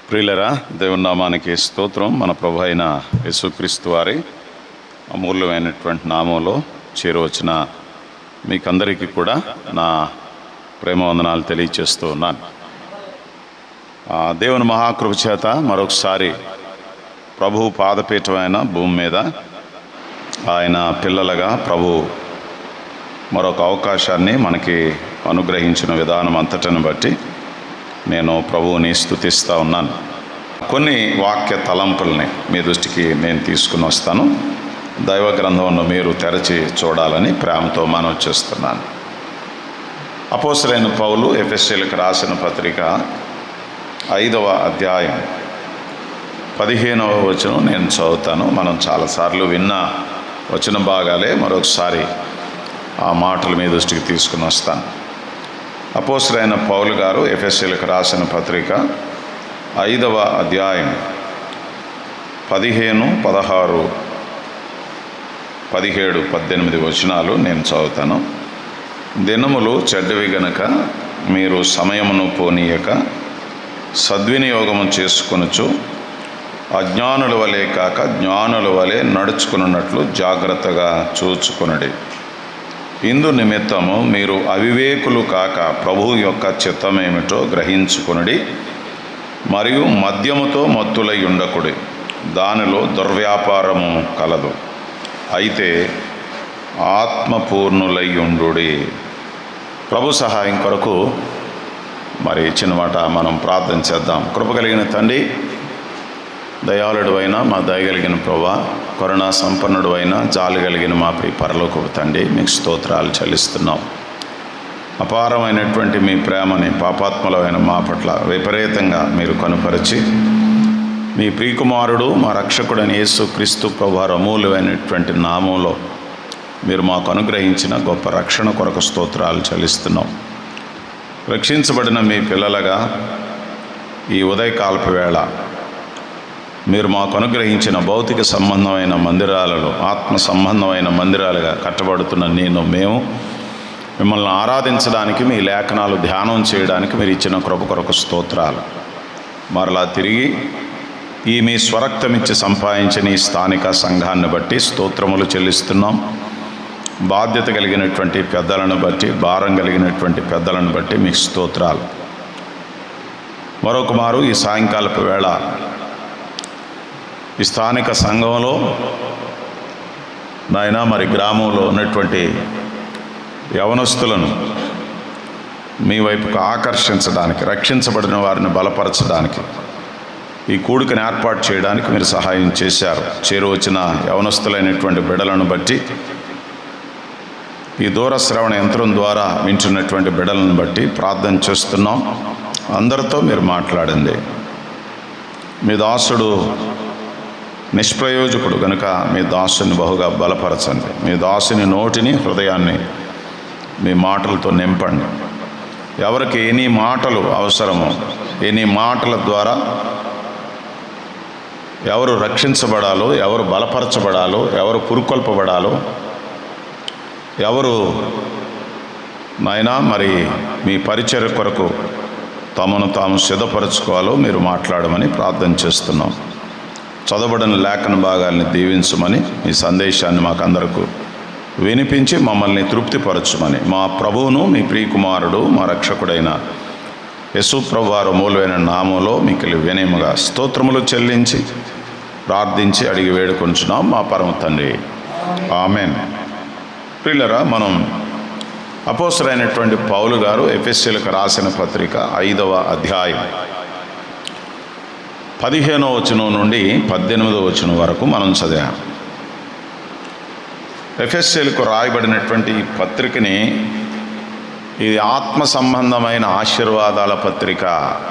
ప్రియులరా, దేవుని నామానికి స్తోత్రం. మన ప్రభు అయిన యేసుక్రీస్తు వారి అమూల్యమైనటువంటి నామంలో చేరవచ్చిన మీకందరికీ కూడా నా ప్రేమ వందనాలు తెలియచేస్తూ ఉన్నాను. దేవుని మహాకృప చేత మరొకసారి ప్రభువు పాదపీఠమైన భూమి మీద ఆయన పిల్లలుగా ప్రభు మరొక అవకాశాన్ని మనకి అనుగ్రహించిన విధానం అంతటిని బట్టి నేను ప్రభువుని స్తుతిస్తూ ఉన్నాను. కొన్ని వాక్య తలంపుల్ని మీ దృష్టికి నేను తీసుకుని వస్తాను. దైవ గ్రంథంలో మీరు తెరచి చూడాలని ప్రేమతో మనవి చేస్తున్నాను. అపోస్తలుడైన పౌలు ఎఫెసీయులకు రాసిన పత్రిక 5వ అధ్యాయం 15వ వచనం నేను చదువుతాను. మనం చాలాసార్లు విన్న వచన భాగాలే మరొకసారి ఆ మాటలు మీ దృష్టికి తీసుకుని వస్తాను. అపోస్తలుడైన పౌలు గారు ఎఫెసీయులకు రాసిన పత్రిక 5వ అధ్యాయం 15, 16, 17, 18 వచనాలు నేను చదువుతాను. దినములు చెడ్డవి గనుక మీరు సమయమును పోనీయక సద్వినియోగము చేసుకొనుచు అజ్ఞానుల వలె కాక జ్ఞానుల వలె నడుచుకున్నట్లు జాగ్రత్తగా చూచుకొనుడి. ఇందు నిమిత్తము మీరు అవివేకులు కాక ప్రభువు యొక్క చిత్తమేమిటో గ్రహించుకొనుడి. మరియు మద్యముతో మత్తులై ఉండకుడి, దానిలో దుర్వ్యాపారము కలదు. అయితే ఆత్మపూర్ణులై ఉండుడి. ప్రభు సహాయం కొరకు మరి చిన్నమాట మనం ప్రార్థన చేద్దాం. కృప కలిగిన తండ్రి, దయాళుడు అయిన మా దయగలిగిన ప్రభువా, కరుణా సంపన్నుడు అయిన జాలి కలిగిన మా ప్రియ పరలోకపు తండ్రి, మీకు స్తోత్రాలు చెల్లిస్తున్నాం. అపారమైనటువంటి మీ ప్రేమని పాపాత్మలమైన మా పట్ల విపరీతంగా మీరు కనుపరిచి మీ ప్రియకుమారుడు మా రక్షకుడైన యేసుక్రీస్తు ప్రభువారి అమూల్యమైనటువంటి నామంలో మీరు మాకు అనుగ్రహించిన గొప్ప రక్షణ కొరకు స్తోత్రాలు చెల్లిస్తున్నాం. రక్షించబడిన మీ పిల్లలుగా ఈ ఉదయకాలపు వేళ మీరు మాకు అనుగ్రహించిన భౌతిక సంబంధమైన మందిరాలలో ఆత్మ సంబంధమైన మందిరాలుగా కట్టబడుతున్న మేము మిమ్మల్ని ఆరాధించడానికి, మీ లేఖనాలు ధ్యానం చేయడానికి మీరు ఇచ్చిన కృప కొరకు స్తోత్రాలు. మరలా తిరిగి ఈ మీ స్వరక్తమిచ్చి సంపాదించిన ఈ స్థానిక సంఘాన్ని బట్టి స్తోత్రములు చెల్లిస్తున్నాం. బాధ్యత కలిగినటువంటి పెద్దలను బట్టి, భారం కలిగినటువంటి పెద్దలను బట్టి మీకు స్తోత్రాలు. మరొక మారు ఈ సాయంకాలపు వేళ ఈ స్థానిక సంఘంలో నాయన మరి గ్రామంలో ఉన్నటువంటి యవనస్తులను మీ వైపుకు ఆకర్షించడానికి, రక్షించబడిన వారిని బలపరచడానికి, ఈ కూడికను ఏర్పాటు చేయడానికి మీరు సహాయం చేశారు. చేరువచ్చిన యవనస్తులైనటువంటి బిడ్డలను బట్టి, ఈ దూర శ్రవణ యంత్రం ద్వారా వింటున్నటువంటి బిడ్డలను బట్టి ప్రార్థన చేస్తున్నాం. అందరితో మీరు మాట్లాడండి. మీ దాసుడు నిష్ప్రయోజకుడు కనుక మీ దాసుని బహుగా బలపరచండి. మీ దాసుని నోటిని, హృదయాన్ని మీ మాటలతో నింపండి. ఎవరికి ఎన్ని మాటలు అవసరమో, ఎన్ని మాటల ద్వారా ఎవరు రక్షించబడాలో, ఎవరు బలపరచబడాలో, ఎవరు పురుకొల్పబడాలో, ఎవరు నాయనా మరి మీ పరిచర్య కొరకు తమను తాము సిద్ధపరచుకోవాలో మీరు మాట్లాడమని ప్రార్థన చేస్తున్నాం. చదవబడిన లేఖన భాగాల్ని దీవించమని, ఈ సందేశాన్ని మాకందరకు వినిపించి మమ్మల్ని తృప్తిపరచమని మా ప్రభువును, మీ ప్రియకుమారుడు, మా రక్షకుడైన యేసు ప్రభువారి అమూల్యమైన నామంలో మీకు వినయముగా స్తోత్రములు చెల్లించి ప్రార్థించి అడిగి వేడుకొంచున్నాం మా పరమ తండ్రి, ఆమేన్. ప్రియులరా, మనం అపోస్తలుడైనటువంటి పౌలు గారు ఎఫెసీయులకు రాసిన పత్రిక 5వ అధ్యాయం 15వ వచనం నుండి 18వ వచనం వరకు మనం చదివాం. ఎఫెసీయులకు రాయబడినటువంటి ఈ పత్రికని ఇది ఆత్మ సంబంధమైన ఆశీర్వాదాల పత్రిక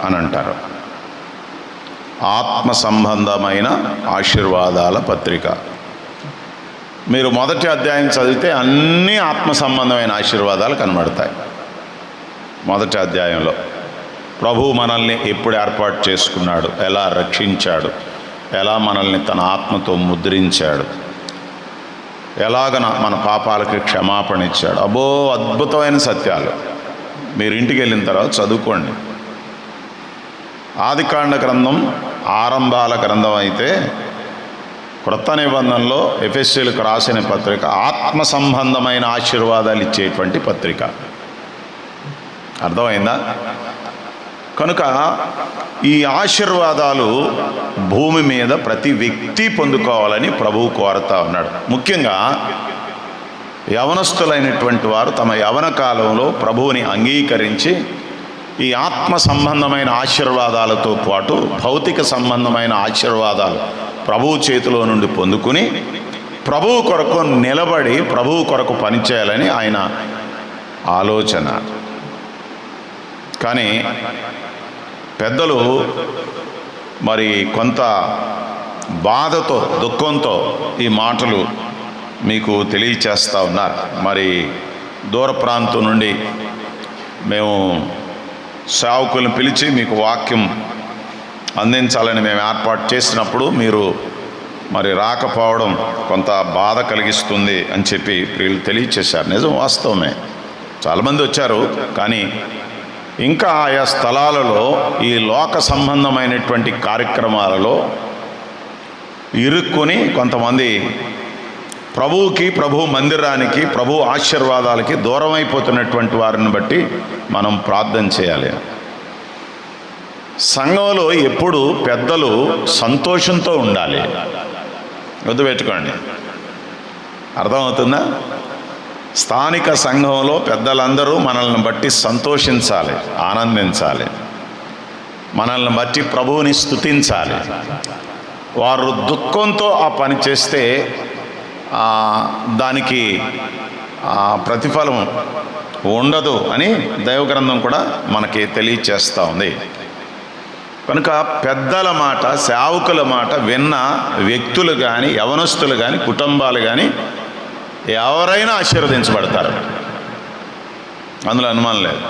అని అంటారు. ఆత్మ సంబంధమైన ఆశీర్వాదాల పత్రిక. మీరు మొదటి అధ్యాయం చదివితే అన్నీ ఆత్మ సంబంధమైన ఆశీర్వాదాలు కనబడతాయి. మొదటి అధ్యాయంలో ప్రభువు మనల్ని ఎప్పుడు ఏర్పాటు చేసుకున్నాడు, ఎలా రక్షించాడు, ఎలా మనల్ని తన ఆత్మతో ముద్రించాడు, ఎలాగన మన పాపాలకి క్షమాపణ ఇచ్చాడు. అబ్బో, అద్భుతమైన సత్యాలు. మీరు ఇంటికి వెళ్ళిన తర్వాత చదువుకోండి. ఆదికాండ గ్రంథం ఆరంభాల గ్రంథం అయితే, క్రొత్త నిబంధనలో ఎఫెసీయులకు రాసిన పత్రిక ఆత్మ సంబంధమైన ఆశీర్వాదాలు ఇచ్చేటువంటి పత్రిక. అర్థమైందా? కనుక ఈ ఆశీర్వాదాలు భూమి మీద ప్రతి వ్యక్తి పొందుకోవాలని ప్రభువు కోరుతా ఉన్నాడు. ముఖ్యంగా యవనస్తులైనటువంటి వారు తమ యవన కాలంలో ప్రభువుని అంగీకరించి ఈ ఆత్మ సంబంధమైన ఆశీర్వాదాలతో పాటు భౌతిక సంబంధమైన ఆశీర్వాదాలు ప్రభువు చేతిలో నుండి పొందుకుని ప్రభువు కొరకు నిలబడి ప్రభువు కొరకు పనిచేయాలని ఆయన ఆలోచన. కానీ పెద్దలు మరి కొంత బాధతో దుఃఖంతో ఈ మాటలు మీకు తెలియచేస్తూ ఉన్నారు. మరి దూర ప్రాంతం నుండి మేము సేవకులను పిలిచి మీకు వాక్యం అందించాలని మేము ఏర్పాటు చేసినప్పుడు మీరు మరి రాకపోవడం కొంత బాధ కలిగిస్తుంది అని చెప్పి వీళ్ళు తెలియచేశారు. నిజం, వాస్తవమే. చాలామంది వచ్చారు, కానీ ఇంకా ఆయా స్థలాలలో ఈ లోక సంబంధమైనటువంటి కార్యక్రమాలలో ఇరుక్కుని కొంతమంది ప్రభువుకి, ప్రభు మందిరానికి, ప్రభు ఆశీర్వాదాలకి దూరం అయిపోతున్నటువంటి వారిని బట్టి మనం ప్రార్థన చేయాలి. సంఘంలో ఎప్పుడు పెద్దలు సంతోషంతో ఉండాలి. గుర్తుపెట్టుకోండి. అర్థమవుతుందా? స్థానిక సంఘంలో పెద్దలందరూ మనల్ని బట్టి సంతోషించాలి, ఆనందించాలి, మనల్ని బట్టి ప్రభువుని స్తుతించాలి. వారు దుఃఖంతో ఆ పని చేస్తే దానికి ప్రతిఫలం ఉండదు అని దైవగ్రంథం కూడా మనకి తెలియచేస్తూ ఉంది. కనుక పెద్దల మాట, సేవకుల మాట విన్న వ్యక్తులు కానీ, యవనస్తులు కానీ, కుటుంబాలు కానీ ఎవరైనా ఆశీర్వదించబడతారు, అందులో అనుమానం లేదు.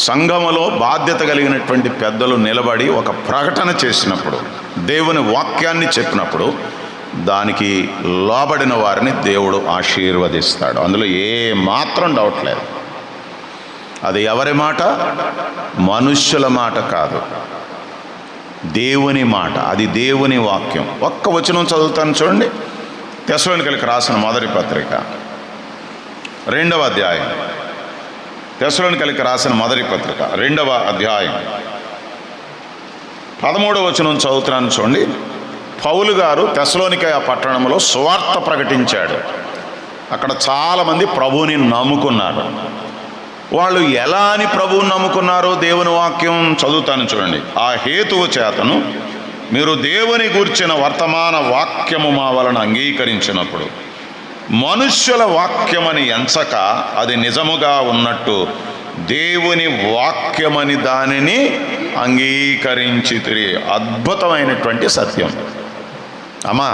సంఘములో బాధ్యత కలిగినటువంటి పెద్దలు నిలబడి ఒక ప్రకటన చేసినప్పుడు, దేవుని వాక్యాన్ని చెప్పినప్పుడు దానికి లోబడిన వారిని దేవుడు ఆశీర్వదిస్తాడు. అందులో ఏ మాత్రం డౌట్ లేదు. అది ఎవరి మాట? మనుష్యుల మాట కాదు, దేవుని మాట. అది దేవుని వాక్యం. ఒక్క వచనం చదువుతాను చూడండి. తెస్సలోనికైలకు రాసిన మొదటి పత్రిక 2వ అధ్యాయం. తెస్సలోనికైలకు రాసిన మొదటి పత్రిక 2వ అధ్యాయం 13వ వచనం చదువుతున్నాను చూడండి. పౌలు గారు తెస్సలోనికయ పట్టణంలో సువార్త ప్రకటించాడు. అక్కడ చాలామంది ప్రభువుని నమ్ముకున్నారు. వాళ్ళు ఎలా అని ప్రభువుని నమ్ముకున్నారో దేవుని వాక్యం చదువుతాను చూడండి. ఆ హేతువు చేతను మీరు దేవుని గూర్చిన వర్తమాన వాక్యము మా వలన అంగీకరించినప్పుడు మనుష్యుల వాక్యమని ఎంచక అది నిజముగా ఉన్నట్టు దేవుని వాక్యమని దానిని అంగీకరించితిరి. అద్భుతమైనటువంటి సత్యం. అమ్మా,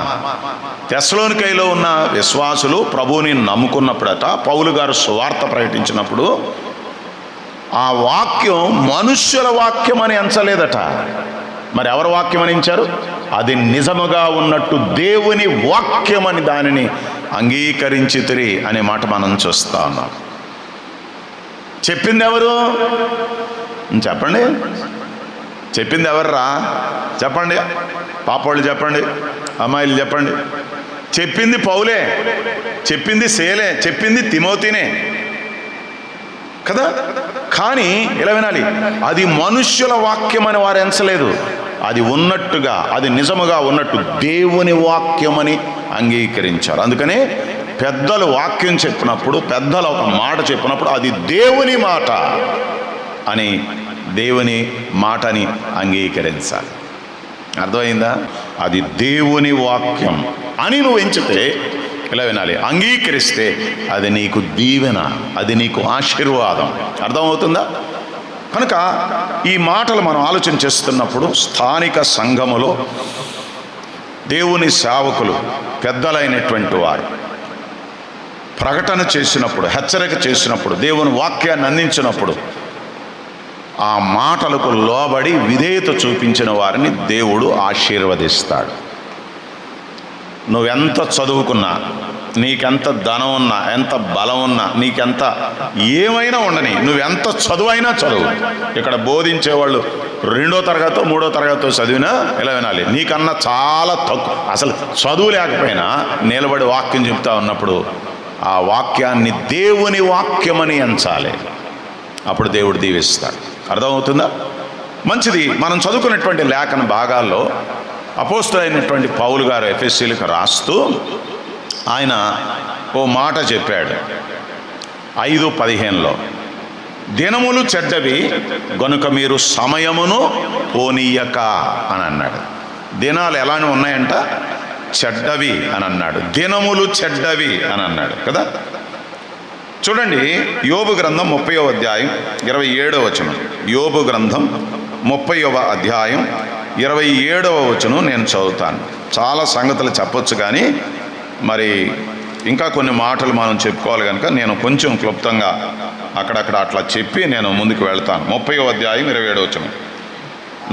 తెస్సలోనికైలో ఉన్న విశ్వాసులు ప్రభువుని నమ్ముకున్నప్పుడట పౌలు గారు సువార్త ప్రకటించినప్పుడు ఆ వాక్యం మనుష్యుల వాక్యం అని ఎంచలేదట. మరి ఎవరి వాక్యం అని ఎంచారు? అది నిజముగా ఉన్నట్టు దేవుని వాక్యమని దానిని అంగీకరించితిరి అనే మాట మనం చూస్తా ఉన్నాం. చెప్పింది ఎవరు? చెప్పండి. చెప్పింది ఎవర్రా? చెప్పండి. పాపోళ్ళు చెప్పండి, అమ్మాయిలు చెప్పండి. చెప్పింది పౌలే, చెప్పింది సేలే, చెప్పింది తిమోతినే కదా. కానీ ఇలా వినాలి, అది మనుష్యుల వాక్యం అని వారు ఎంచలేదు. అది ఉన్నట్టుగా, అది నిజముగా ఉన్నట్టు దేవుని వాక్యమని అంగీకరించారు. అందుకనే పెద్దలు వాక్యం చెప్పినప్పుడు, పెద్దలు ఒక మాట చెప్పినప్పుడు అది దేవుని మాట అని, దేవుని మాటని అంగీకరించాలి. అర్థమైందా? అది దేవుని వాక్యం అని నువ్వు ఎంచితే, ఇలా వినాలి, అంగీకరిస్తే అది నీకు దీవెన, అది నీకు ఆశీర్వాదం. అర్థమవుతుందా? కనుక ఈ మాటలు మనం ఆలోచన చేస్తున్నప్పుడు స్థానిక సంఘములో దేవుని సేవకులు, పెద్దలైనటువంటి వారు ప్రకటన చేసినప్పుడు, హెచ్చరిక చేసినప్పుడు, దేవుని వాక్యాన్ని అందించినప్పుడు ఆ మాటలకు లోబడి విధేయత చూపించిన వారిని దేవుడు ఆశీర్వదిస్తాడు. నువ్వెంత చదువుకున్నా, నీకెంత ధనం ఉన్నా, ఎంత బలం ఉన్నా, నీకెంత ఏమైనా ఉండని, నువ్వెంత చదువైనా చదువు. ఇక్కడ బోధించేవాళ్ళు 2వ తరగతో 3వ తరగతో చదివినా ఇలా వినాలి. నీకన్నా చాలా తక్కువ, అసలు చదువు లేకపోయినా నిలబడి వాక్యం చెప్తా ఉన్నప్పుడు ఆ వాక్యాన్ని దేవుని వాక్యమని ఎంచాలి. అప్పుడు దేవుడు దీవిస్తాడు. అర్థమవుతుందా? మంచిది. మనం చదువుకున్నటువంటి లేఖన భాగాల్లో అపోస్తలుడైనటువంటి పౌలు గారు ఎఫెసీయులకు రాస్తూ ఆయన ఓ మాట చెప్పాడు 5:15లో, దినములు చెడ్డవి గనుక మీరు సమయమును పోనీయక అని అన్నాడు. దినాలు ఎలానే ఉన్నాయంట? చెడ్డవి అని అన్నాడు. దినములు చెడ్డవి అని అన్నాడు కదా. చూడండి, యోబు గ్రంథం 30వ అధ్యాయం 27వ వచనం. యోబు గ్రంథం 30వ అధ్యాయం 27వ వచనం నేను చదువుతాను. చాలా సంగతులు చెప్పొచ్చు, కానీ మరి ఇంకా కొన్ని మాటలు మనం చెప్పుకోవాలి కనుక నేను కొంచెం క్లుప్తంగా అక్కడక్కడ అట్లా చెప్పి నేను ముందుకు వెళ్తాను. 30వ అధ్యాయం 27వ వచనం.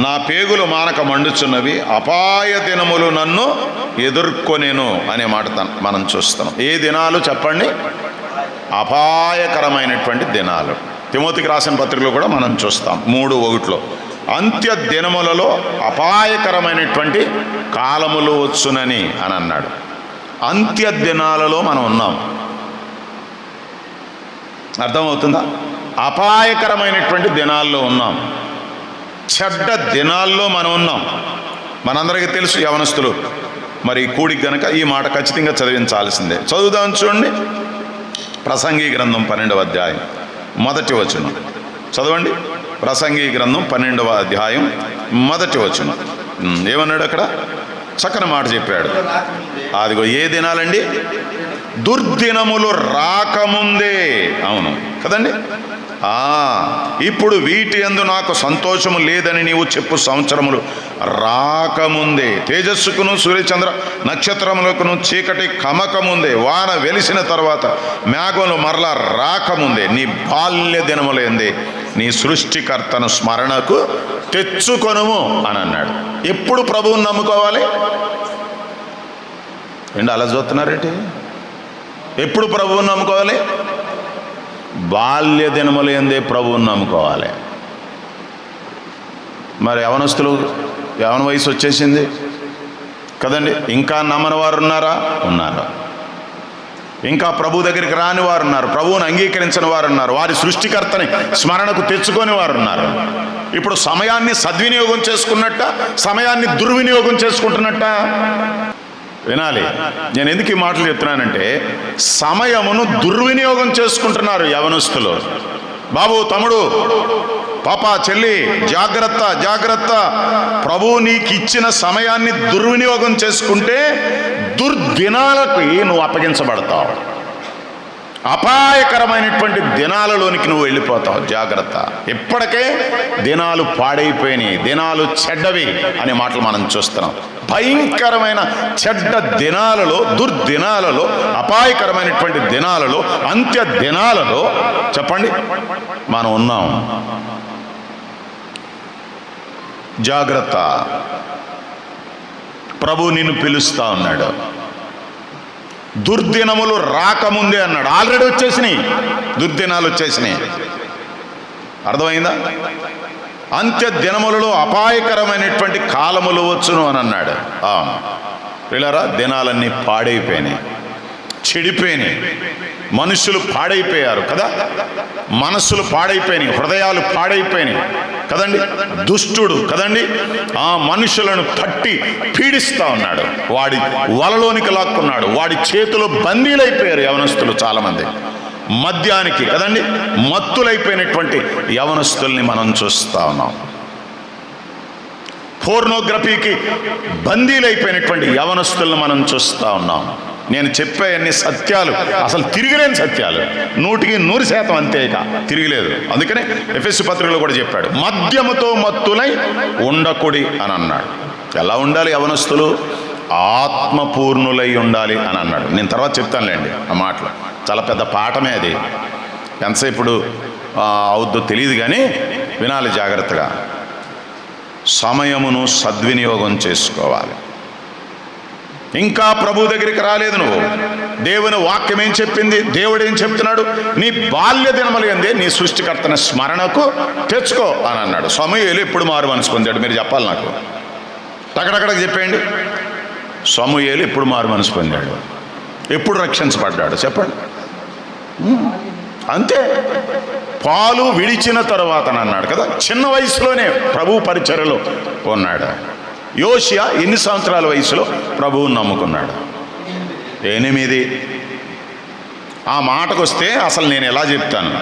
నా పేగులు మానక మండుచున్నవి, అపాయ దినములు నన్ను ఎదుర్కొనేను అనే మాట మనం చూస్తాం. ఏ దినాలు చెప్పండి? అపాయకరమైనటువంటి దినాలు. తిమోతికి రాసిన పత్రికలో కూడా మనం చూస్తాం 3:1లో, అంత్య దినములలో అపాయకరమైనటువంటి కాలములు వచ్చునని అని అన్నాడు. అంత్య దినాలలో మనం ఉన్నాం. అర్థమవుతుందా? అపాయకరమైనటువంటి దినాల్లో ఉన్నాం, చెడ్డ దినాల్లో మనం ఉన్నాం. మనందరికీ తెలుసు. యవనస్తులు మరి కూడికి గనక ఈ మాట ఖచ్చితంగా చదివించాల్సిందే. చదువుదాం చూడండి. ప్రసంగి గ్రంథం 12వ అధ్యాయం 1వ వచనం చదవండి. ప్రసంగి గ్రంథం 12వ అధ్యాయం 1వ వచనం ఏమన్నాడు? అక్కడ చక్కని మాట చెప్పాడు. అదిగో ఏ దినాలండి? దుర్దినములు రాకముందే. అవును కదండి. ఇప్పుడు వీటి యందు నాకు సంతోషము లేదని నీవు చెప్పు సంవత్సరములు రాకముందే, తేజస్సుకును సూర్యచంద్ర నక్షత్రములకును చీకటి కమకముందే, వాన వెలిసిన తర్వాత మేఘములు మరలా రాకముందే నీ బాల్య దినములేందే నీ సృష్టికర్తను స్మరణకు తెచ్చుకొనుము అని అన్నాడు. ఎప్పుడు ప్రభువుని నమ్ముకోవాలి? ఏంటి అలా చూస్తున్నారేంటి? ఎప్పుడు ప్రభువుని నమ్ముకోవాలి? బాల్య దినములందే ప్రభువుని నమ్ముకోవాలి. మరి యవనస్తులు, యవన వయసు వచ్చేసింది కదండి. ఇంకా నమ్మని వారు ఉన్నారా? ఉన్నారు. ఇంకా ప్రభు దగ్గరికి రాని వారు ఉన్నారు. ప్రభువుని అంగీకరించిన వారు ఉన్నారు. వారి సృష్టికర్తని స్మరణకు తెచ్చుకొని వారు ఉన్నారు. ఇప్పుడు సమయాన్ని సద్వినియోగం చేసుకున్నట్ట, సమయాన్ని దుర్వినియోగం చేసుకుంటున్నట్ట? వినాలి. నేను ఎందుకు ఈ మాటలు చెప్తున్నానంటే, సమయమును దుర్వినియోగం చేసుకుంటున్నారు యవనస్తులు. బాబు, తమ్ముడు, పాప, చెల్లి, జాగ్రత్త జాగ్రత్త. ప్రభువు నీకు ఇచ్చిన సమయాన్ని దుర్వినియోగం చేసుకుంటే దుర్దినాలకి నువ్వు అప్పగించబడతావు. అపాయకరమైనటువంటి దినాలలోనికి నువ్వు వెళ్ళిపోతావు. జాగ్రత్త. ఇప్పటికే దినాలు పాడైపోయినాయి, దినాలు చెడ్డవి అనే మాటలు మనం చూస్తున్నాం. భయంకరమైన చెడ్డ దినాలలో, దుర్దినాలలో, అపాయకరమైనటువంటి దినాలలో, అంత్య దినాలలో చెప్పండి మనం ఉన్నాం. జాగ్రత్త. ప్రభు నిన్ను పిలుస్తా ఉన్నాడు. దుర్దినములు రాకముందే అన్నాడు. ఆల్రెడీ వచ్చేసినాయి, దుర్దినాలు వచ్చేసినాయి. అర్థమైందా? అంత్య దినములలో అపాయకరమైనటువంటి కాలములు వచ్చును అని అన్నాడు. పిల్లరా, దినాలన్నీ పాడైపోయినాయి, చెడిపోయినాయి. మనుషులు పాడైపోయారు కదా, మనస్సులు పాడైపోయినాయి, హృదయాలు పాడైపోయినాయి కదండి. దుష్టుడు కదండి ఆ మనుషులను పట్టి పీడిస్తా ఉన్నాడు, వాడి వలలోనికి లాక్కున్నాడు, వాడి చేతిలో బందీలైపోయారు యవనస్తులు చాలామంది. మద్యానికి కదండి మత్తులైపోయినటువంటి యవనస్తుల్ని మనం చూస్తూ ఉన్నాం. పోర్నోగ్రఫీకి బందీలైపోయినటువంటి యవనస్తుల్ని మనం చూస్తూ ఉన్నాం. నేను చెప్పే అన్ని సత్యాలు అసలు తిరిగిలేని సత్యాలు, 100% అంతే, ఇక తిరిగిలేదు. అందుకనే ఎఫెసీ పత్రికలో కూడా చెప్పాడు, మద్యముతో మత్తులై ఉండకుడి అని అన్నాడు. ఎలా ఉండాలి యవనస్తులు? ఆత్మపూర్ణులై ఉండాలి అని అన్నాడు. నేను తర్వాత చెప్తానులేండి ఆ మాటలు, చాలా పెద్ద పాఠమే అది. ఎంతసేపు అవుద్దో తెలియదు కానీ వినాలి జాగ్రత్తగా. సమయమును సద్వినియోగం చేసుకోవాలి. ఇంకా ప్రభు దగ్గరికి రాలేదు నువ్వు, దేవుని వాక్యం ఏం చెప్పింది, దేవుడు ఏం చెప్తున్నాడు, నీ బాల్య దినములు ఎందే నీ సృష్టికర్తన స్మరణకు తెచ్చుకో అని అన్నాడు. సమూయేలు ఎప్పుడు మారు మనసు పొందాడు? మీరు చెప్పాలి నాకు, టకటకటకు చెప్పేయండి. సమూయేలు ఎప్పుడు మారు మనసు పొందాడు? ఎప్పుడు రక్షించబడ్డాడు చెప్పండి? అంతే, పాలు విడిచిన తర్వాత అన్నాడు కదా, చిన్న వయసులోనే ప్రభు పరిచర్యలో ఉన్నాడు. యోషియా ఎన్ని సంవత్సరాల వయసులో ప్రభువుని నమ్ముకున్నాడు? 8. ఆ మాటకు వస్తే అసలు నేను ఎలా చెప్తాను,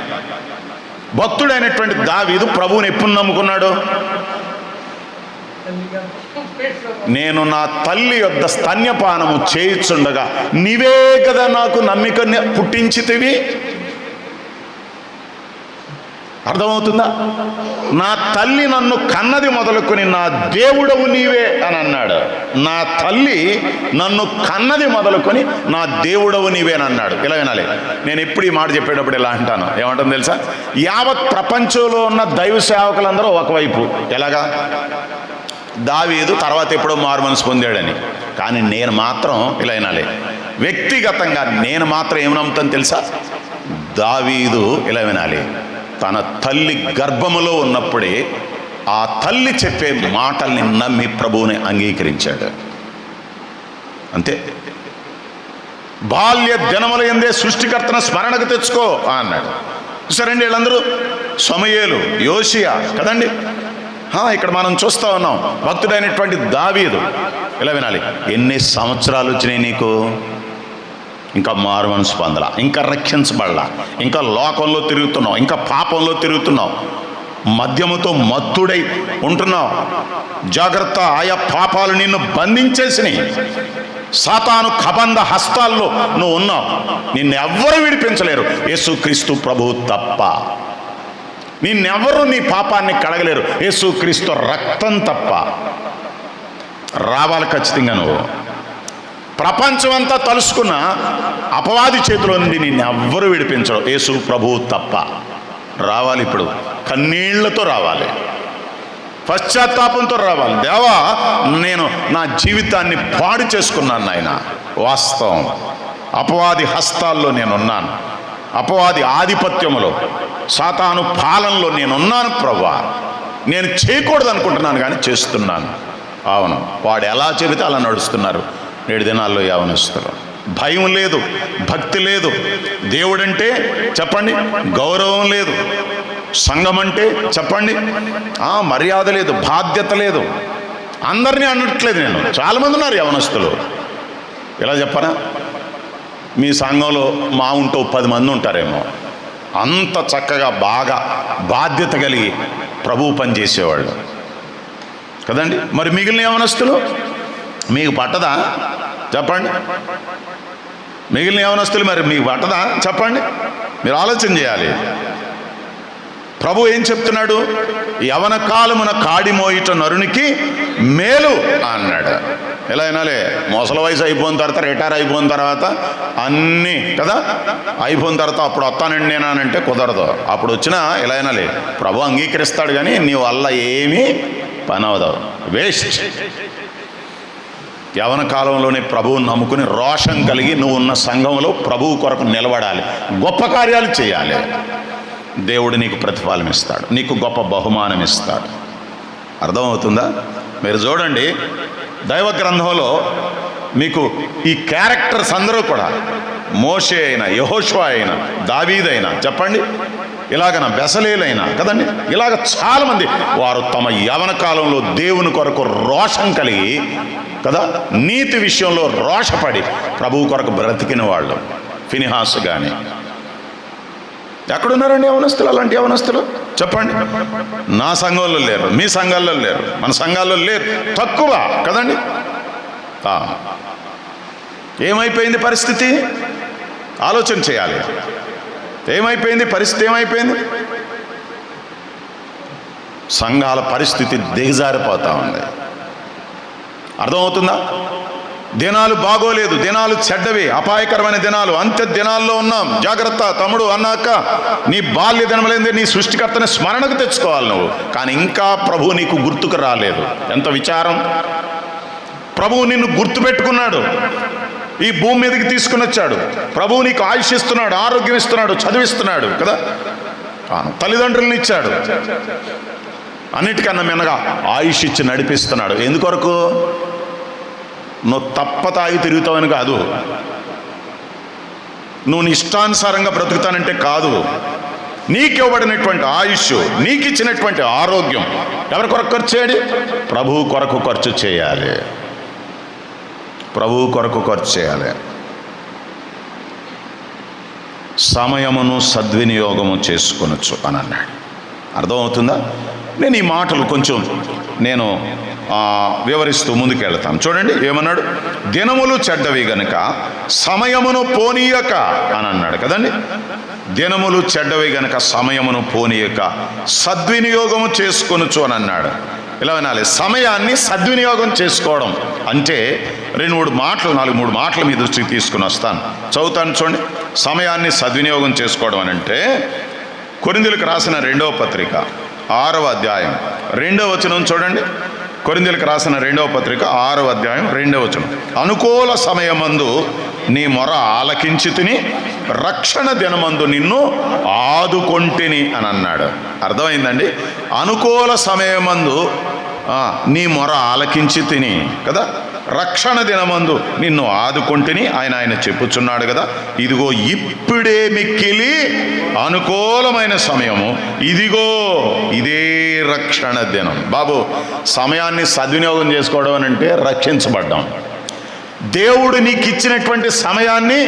భక్తుడైనటువంటి దావీదు ప్రభువుని ఎప్పుడు నమ్ముకున్నాడు? నేను నా తల్లి యొద్ద స్తన్యపానము చేయుచుండగా నీవే కదా నాకు నమ్మిక పుట్టించితివి. అర్థమవుతుందా? నా తల్లి నన్ను కన్నది మొదలుకొని నా దేవుడవు నీవే అని అన్నాడు. నా తల్లి నన్ను కన్నది మొదలుకొని నా దేవుడవు నీవే అని అన్నాడు. ఇలా వినాలి, నేను ఎప్పుడు ఈ మాట చెప్పేటప్పుడు ఇలా అంటాను, ఏమంటాను తెలుసా? యావత్ ప్రపంచంలో ఉన్న దైవ సేవకులందరూ ఒకవైపు, ఎలాగా దావీదు తర్వాత ఎప్పుడో మారు మనసు పొందాడని, కానీ నేను మాత్రం ఇలా వినాలి, వ్యక్తిగతంగా నేను మాత్రం ఏం నమ్ముతాను తెలుసా? దావీదు ఇలా వినాలి, తన తల్లి గర్భములో ఉన్నప్పుడే ఆ తల్లి చెప్పే మాటల్ని నమ్మి ప్రభువుని అంగీకరించాడు. అంతే. బాల్య దినముల యందే సృష్టికర్తన స్మరణకు తెచ్చుకో అన్నాడు. సరేండి, వీళ్ళందరూ సమూయేలు, యోషియా కదండి. ఇక్కడ మనం చూస్తూ ఉన్నాం భక్తుడైనటువంటి దావీదు. ఇలా వినాలి, ఎన్ని సంవత్సరాలు వచ్చినాయి నీకు? ఇంకా మారు మనసు పొందలా, ఇంకా రక్షించబడలా, ఇంకా లోకంలో తిరుగుతున్నావు, ఇంకా పాపంలో తిరుగుతున్నావు, మద్యముతో మత్తుడై ఉంటున్నావు. జాగ్రత్త, ఆయా పాపాలు నిన్ను బంధించేసినాయి. సాతాను కబంధ హస్తాల్లో నువ్వు ఉన్నావు. నిన్నెవ్వరూ విడిపించలేరు, యేసుక్రీస్తు ప్రభువు తప్ప. నిన్నెవ్వరూ నీ పాపాన్ని కడగలేరు, యేసుక్రీస్తు రక్తం తప్ప. రావాలి ఖచ్చితంగా. నువ్వు ప్రపంచమంతా తలుసుకున్న అపవాది చేతిలో నుండి నిన్నెవ్వరూ విడిపించరు, యేసు ప్రభువు తప్ప. రావాలి, ఇప్పుడు కన్నీళ్లతో రావాలి, పశ్చాత్తాపంతో రావాలి. దేవా, నేను నా జీవితాన్ని పాడు చేసుకున్నాను నాయన. వాస్తవం, అపవాది హస్తాల్లో నేనున్నాను, అపవాది ఆధిపత్యములో, సాతాను పాలనలో నేనున్నాను ప్రభువా. నేను చేయకూడదు అనుకుంటున్నాను కానీ చేస్తున్నాను. అవును, వాడు ఎలా చెబితే అలా నడుస్తున్నారు నేడు దినాల్లో యవనస్తులు. భయం లేదు, భక్తి లేదు, దేవుడంటే చెప్పండి గౌరవం లేదు, సంఘం అంటే చెప్పండి మర్యాద లేదు, బాధ్యత లేదు. అందరినీ అనట్లేదు నేను, చాలామంది ఉన్నారు యవనస్తులు. ఇలా చెప్పనా, మీ సంఘంలో మా ఉంటూ 10 మంది ఉంటారేమో, అంత చక్కగా బాగా బాధ్యత కలిగి ప్రభువు పనిచేసేవాళ్ళు కదండి. మరి మిగిలిన యవనస్తులు మీకు పట్టదా చెప్పండి? మిగిలిన యవనస్తులు మరి మీకు పట్టదా చెప్పండి? మీరు ఆలోచన చేయాలి. ప్రభు ఏం చెప్తున్నాడు? యవన కాలమున కాడి మోయిట నరునికి మేలు అన్నాడు. ఎలా అయినాలే, ముసలి వయసు అయిపోయిన తర్వాత, రిటైర్ అయిపోయిన తర్వాత అన్నీ కదా అయిపోయిన తర్వాత అప్పుడు వస్తానండి నేనంటే కుదరదు. అప్పుడు వచ్చినా ఎలా అయినాలే ప్రభు అంగీకరిస్తాడు, కానీ నీ వల్ల ఏమీ పని అవదు, వేస్ట్. యవన కాలంలోనే ప్రభువుని నమ్ముకుని రోషం కలిగి నువ్వు ఉన్న సంఘంలో ప్రభువు కొరకు నిలబడాలి, గొప్ప కార్యాలు చేయాలి. దేవుడు నీకు ప్రతిఫలం ఇస్తాడు, నీకు గొప్ప బహుమానం ఇస్తాడు. అర్థమవుతుందా? మీరు చూడండి, దైవ గ్రంథంలో మీకు ఈ క్యారెక్టర్స్ అందరూ కూడా, మోషే అయినా, యెహోషువ అయినా, దావీదైనా చెప్పండి, ఇలాగన బెసలేలైనా కదండి, ఇలాగ చాలామంది వారు తమ యవన కాలంలో దేవుని కొరకు రోషం కలిగి కదా, నీతి విషయంలో రోషపడి ప్రభువు కొరకు బ్రతికిన వాళ్ళు. ఫినిహాస్ కానీ ఎక్కడున్నారండి యవనస్తులు? అలాంటి యవనస్తులు చెప్పండి. నా సంఘంలో లేరు, మీ సంఘాల్లో లేరు, మన సంఘాల్లో లేరు, తక్కువ కదండి. ఏమైపోయింది పరిస్థితి? ఆలోచన చేయాలి. ఏమైపోయింది పరిస్థితి? ఏమైపోయింది? సంఘాల పరిస్థితి దిగజారిపోతా ఉంది. అర్థమవుతుందా? దినాలు బాగోలేదు, దినాలు చెడ్డవి, అపాయకరమైన దినాలు, అంత్య దినాల్లో ఉన్నాం. జాగ్రత్త తమ్ముడు, అన్నాక నీ బాల్య దినములైంది నీ సృష్టికర్తని స్మరణకు తెచ్చుకోవాలి నువ్వు. కానీ ఇంకా ప్రభువు నీకు గుర్తుకు రాలేదు. ఎంత విచారం! ప్రభువు నిన్ను గుర్తుపెట్టుకున్నాడు. ఈ భూమి మీదకి తీసుకుని వచ్చాడు. ప్రభువు నీకు ఆయుష్ ఇస్తున్నాడు, ఆరోగ్యం ఇస్తున్నాడు, చదివిస్తున్నాడు కదా, తల్లిదండ్రులను ఇచ్చాడు, అన్నిటికన్నా మిన్నగా ఆయుష్ ఇచ్చి నడిపిస్తున్నాడు. ఎందుకొరకు? నువ్వు తప్పతాగి తిరుగుతావని కాదు, నువ్వు నీ ఇష్టానుసారంగా బ్రతుకుతానంటే కాదు. నీకు ఇవ్వబడినటువంటి ఆయుష్, నీకు ఇచ్చినటువంటి ఆరోగ్యం ఎవరి కొరకు ఖర్చు చేయాలి? ప్రభువు కొరకు ఖర్చు చేయాలి. ప్రభువు కొరకు ఖర్చు చేయాలి. సమయమును సద్వినియోగము చేసుకొనొచ్చు అని అన్నాడు. అర్థమవుతుందా? నేను ఈ మాటలు కొంచెం వివరిస్తూ ముందుకెళ్తాను. చూడండి ఏమన్నాడు? దినములు చెడ్డవి గనుక సమయమును పోనీయక అని అన్నాడు కదండి. దినములు చెడ్డవి గనుక సమయమును పోనీయక సద్వినియోగము చేసుకొనొచ్చు అని అన్నాడు. ఇలా వినాలి, సమయాన్ని సద్వినియోగం చేసుకోవడం అంటే 2-3 మాటలు మీ దృష్టికి తీసుకుని వస్తాను, చదువుతాను. చూడండి, సమయాన్ని సద్వినియోగం చేసుకోవడం అని అంటే కొరింథీయులకు రాసిన 2వ పత్రిక 6వ అధ్యాయం 2వ వచనం చూడండి. కొరింథీయులకు రాసిన 2వ పత్రిక 6వ అధ్యాయం 2వ వచనం. అనుకూల సమయమందు నీ మొర ఆలకించి తిని రక్షణ దినమందు నిన్ను ఆదుకొంటిని అని అన్నాడు. అర్థమైందండి? అనుకూల సమయమందు నీ మొర ఆలకించి తిని కదా, రక్షణ దినమందు నిన్ను ఆదుకొంటిని ఆయన చెప్పుచున్నాడు కదా. ఇదిగో ఇప్పుడే మిక్కిలి అనుకూలమైన సమయము, ఇదిగో ఇదే రక్షణ దినం. బాబు, సమయాన్ని సద్వినియోగం చేసుకోవడం అని అంటే రక్షించబడ్డాం. దేవుడు నీకు ఇచ్చినటువంటి సమయాన్ని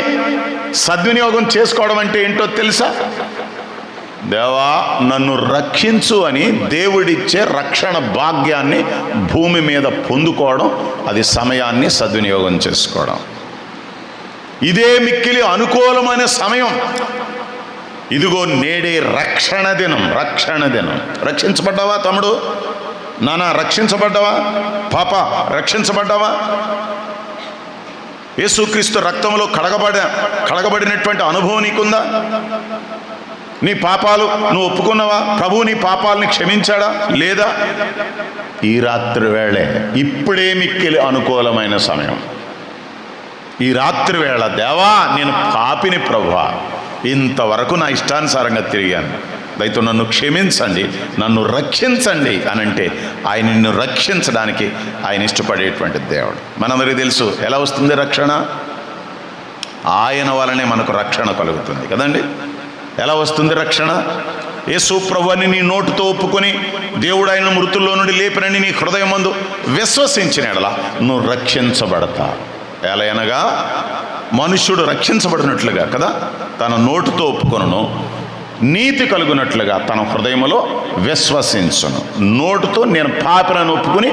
సద్వినియోగం చేసుకోవడం అంటే ఏంటో తెలుసా? దేవా నన్ను రక్షించు అని దేవుడిచ్చే రక్షణ భాగ్యాన్ని భూమి మీద పొందుకోవడం, అది సమయాన్ని సద్వినియోగం చేసుకోవడం. ఇదే మిక్కిలి అనుకూలమైన సమయం, ఇదిగో నేడే రక్షణ దినం. రక్షించబడ్డావా తమ్ముడు? నాన్న రక్షించబడ్డావా? పాప రక్షించబడ్డావా? యేసుక్రీస్తు రక్తంలో కడగబడినటువంటి అనుభవం నీకుందా? నీ పాపాలు నువ్వు ఒప్పుకున్నావా? ప్రభువు నీ పాపాలని క్షమించాడా లేదా? ఈ రాత్రి వేళే, ఇప్పుడే మిక్కిలి అనుకూలమైన సమయం. ఈ రాత్రి వేళ, దేవా నేను పాపిని ప్రభువా, ఇంతవరకు నా ఇష్టానుసారంగా తిరిగాను, దయతో నన్ను క్షమించండి, నన్ను రక్షించండి అని అంటే ఆయన నిన్ను రక్షించడానికి ఆయన ఇష్టపడేటువంటి దేవుడు. మనందరికీ తెలుసు ఎలా వస్తుంది రక్షణ? ఆయన వలనే మనకు రక్షణ కలుగుతుంది కదండి. ఎలా వస్తుంది రక్షణ? యేసు ప్రభువుని నీ నోటితో ఒప్పుకొని దేవుడు ఆయన మృతుల్లో నుండి లేపినని నీ హృదయమందు విశ్వసించిన ఎడల నువ్వు రక్షించబడతా. ఎలా అనగా మనుష్యుడు రక్షించబడినట్లుగా కదా, తన నోటితో ఒప్పుకొనును, నీతి కలుగునట్లుగా తన హృదయంలో విశ్వసించును. నోటితో నేను పాపినని ఒప్పుకుని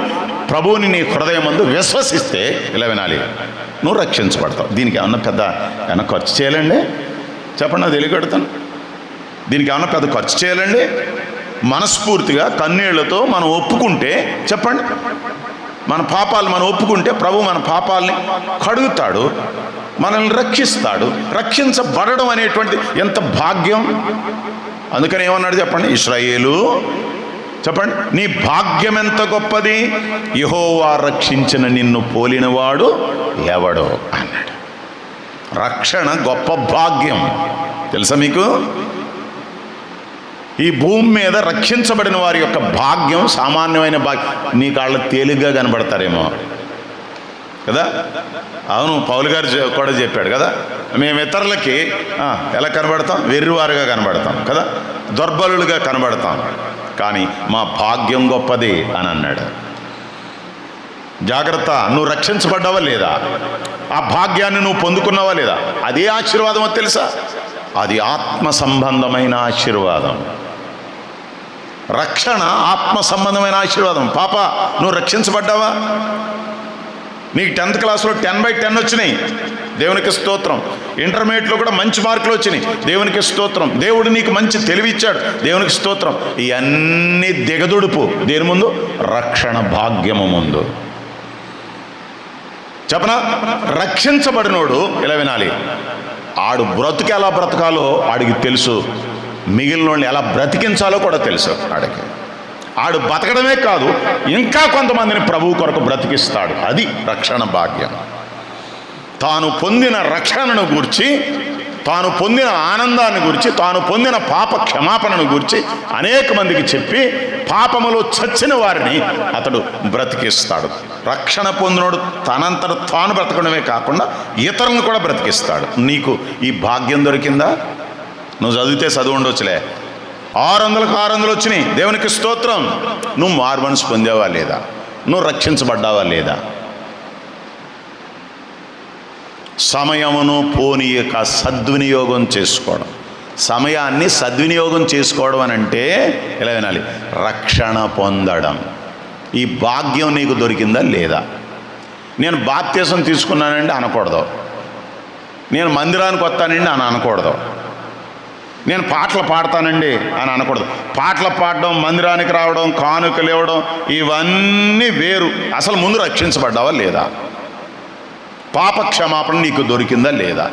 ప్రభువుని నీ హృదయమందు విశ్వసిస్తే, ఇలా వినాలి, నువ్వు రక్షించబడతావు. దీనికి ఏమన్నా ఖర్చు చేయాలండి? చెప్పండి, అది తెలియకడతాను. దీనికి ఏమన్నా పెద్ద ఖర్చు చేయాలండి? మనస్ఫూర్తిగా కన్నీళ్లతో మనం ఒప్పుకుంటే, చెప్పండి, మన పాపాలు మనం ఒప్పుకుంటే ప్రభు మన పాపాలని కడుగుతాడు, మనల్ని రక్షిస్తాడు. రక్షించబడడం అనేటువంటి ఎంత భాగ్యం! అందుకని ఏమన్నాడు చెప్పండి? ఇశ్రాయేలు, చెప్పండి, నీ భాగ్యం ఎంత గొప్పది, యెహోవా రక్షించిన నిన్ను పోలినవాడు ఎవడో అన్నాడు. రక్షణ గొప్ప భాగ్యం తెలుసా మీకు? ఈ భూమి మీద రక్షించబడిన వారి యొక్క భాగ్యం సామాన్యమైన భాగ్యం. నీ కాళ్ళు తేలిగ్గా కనబడతారేమో కదా. అవును, పౌలు గారు కూడా చెప్పాడు కదా, మేము ఇతరులకి ఎలా కనబడతాం? వెర్రివారుగా కనబడతాం కదా, దుర్బలులుగా కనబడతాం, కానీ మా భాగ్యం గొప్పది అని అన్నాడు. జాగ్రత్త, నువ్వు రక్షించబడ్డావా లేదా? ఆ భాగ్యాన్ని నువ్వు పొందుకున్నావా లేదా? అదే ఆశీర్వాదమో తెలుసా? అది ఆత్మ సంబంధమైన ఆశీర్వాదం. రక్షణ ఆత్మ సంబంధమైన ఆశీర్వాదం. పాప, నువ్వు రక్షించబడ్డావా? నీకు 10th క్లాస్లో 10/10 వచ్చినాయి, దేవునికి స్తోత్రం. ఇంటర్మీడియట్లో కూడా మంచి మార్కులు వచ్చినాయి, దేవునికి స్తోత్రం. దేవుడు నీకు మంచి తెలివి ఇచ్చాడు, దేవునికి స్తోత్రం. ఇవన్నీ దిగదుడుపు దేని ముందు? రక్షణ భాగ్యము ముందు. చెప్పనా? రక్షించబడినోడు, ఇలా వినాలి, ఆడు బ్రతుకు ఎలా బ్రతకాలో ఆడికి తెలుసు, మిగిలిన వాళ్ళని ఎలా బ్రతికించాలో కూడా తెలుసు ఆడికి. ఆడు బతకడమే కాదు, ఇంకా కొంతమందిని ప్రభువు కొరకు బ్రతికిస్తాడు. అది రక్షణ భాగ్యం. తాను పొందిన రక్షణను గూర్చి, తాను పొందిన ఆనందాన్ని గురించి, తాను పొందిన పాప క్షమాపణను గురించి అనేక మందికి చెప్పి పాపములో చచ్చిన వారిని అతడు బ్రతికిస్తాడు. రక్షణ పొందినోడు తనంతట తాను బ్రతకడమే కాకుండా ఇతరులను కూడా బ్రతికిస్తాడు. నీకు ఈ భాగ్యం దొరికిందా? నువ్వు చదివితే చదువు ఉండొచ్చులే, 600కు 600 వచ్చినాయి, దేవునికి స్తోత్రం. నువ్వు మారుమనసు పొందావా లేదా? నువ్వు రక్షించబడ్డావా లేదా? సమయమును పోనీయక సద్వినియోగం చేసుకోవడం. సమయాన్ని సద్వినియోగం చేసుకోవడం అని అంటే ఎలా వినాలి? రక్షణ పొందడం. ఈ భాగ్యం నీకు దొరికిందా లేదా? నేను బాప్తిసం తీసుకున్నానండి అనకూడదు. నేను మందిరానికి వస్తానండి అని అనకూడదు. నేను పాటలు పాడతానండి అని అనకూడదు. పాటలు పాడడం, మందిరానికి రావడం, కానుకలు ఇవ్వడం ఇవన్నీ వేరు. అసలు ముందు రక్షించబడ్డావా లేదా? పాప క్షమాపణ నీకు దొరికిందా లేదా?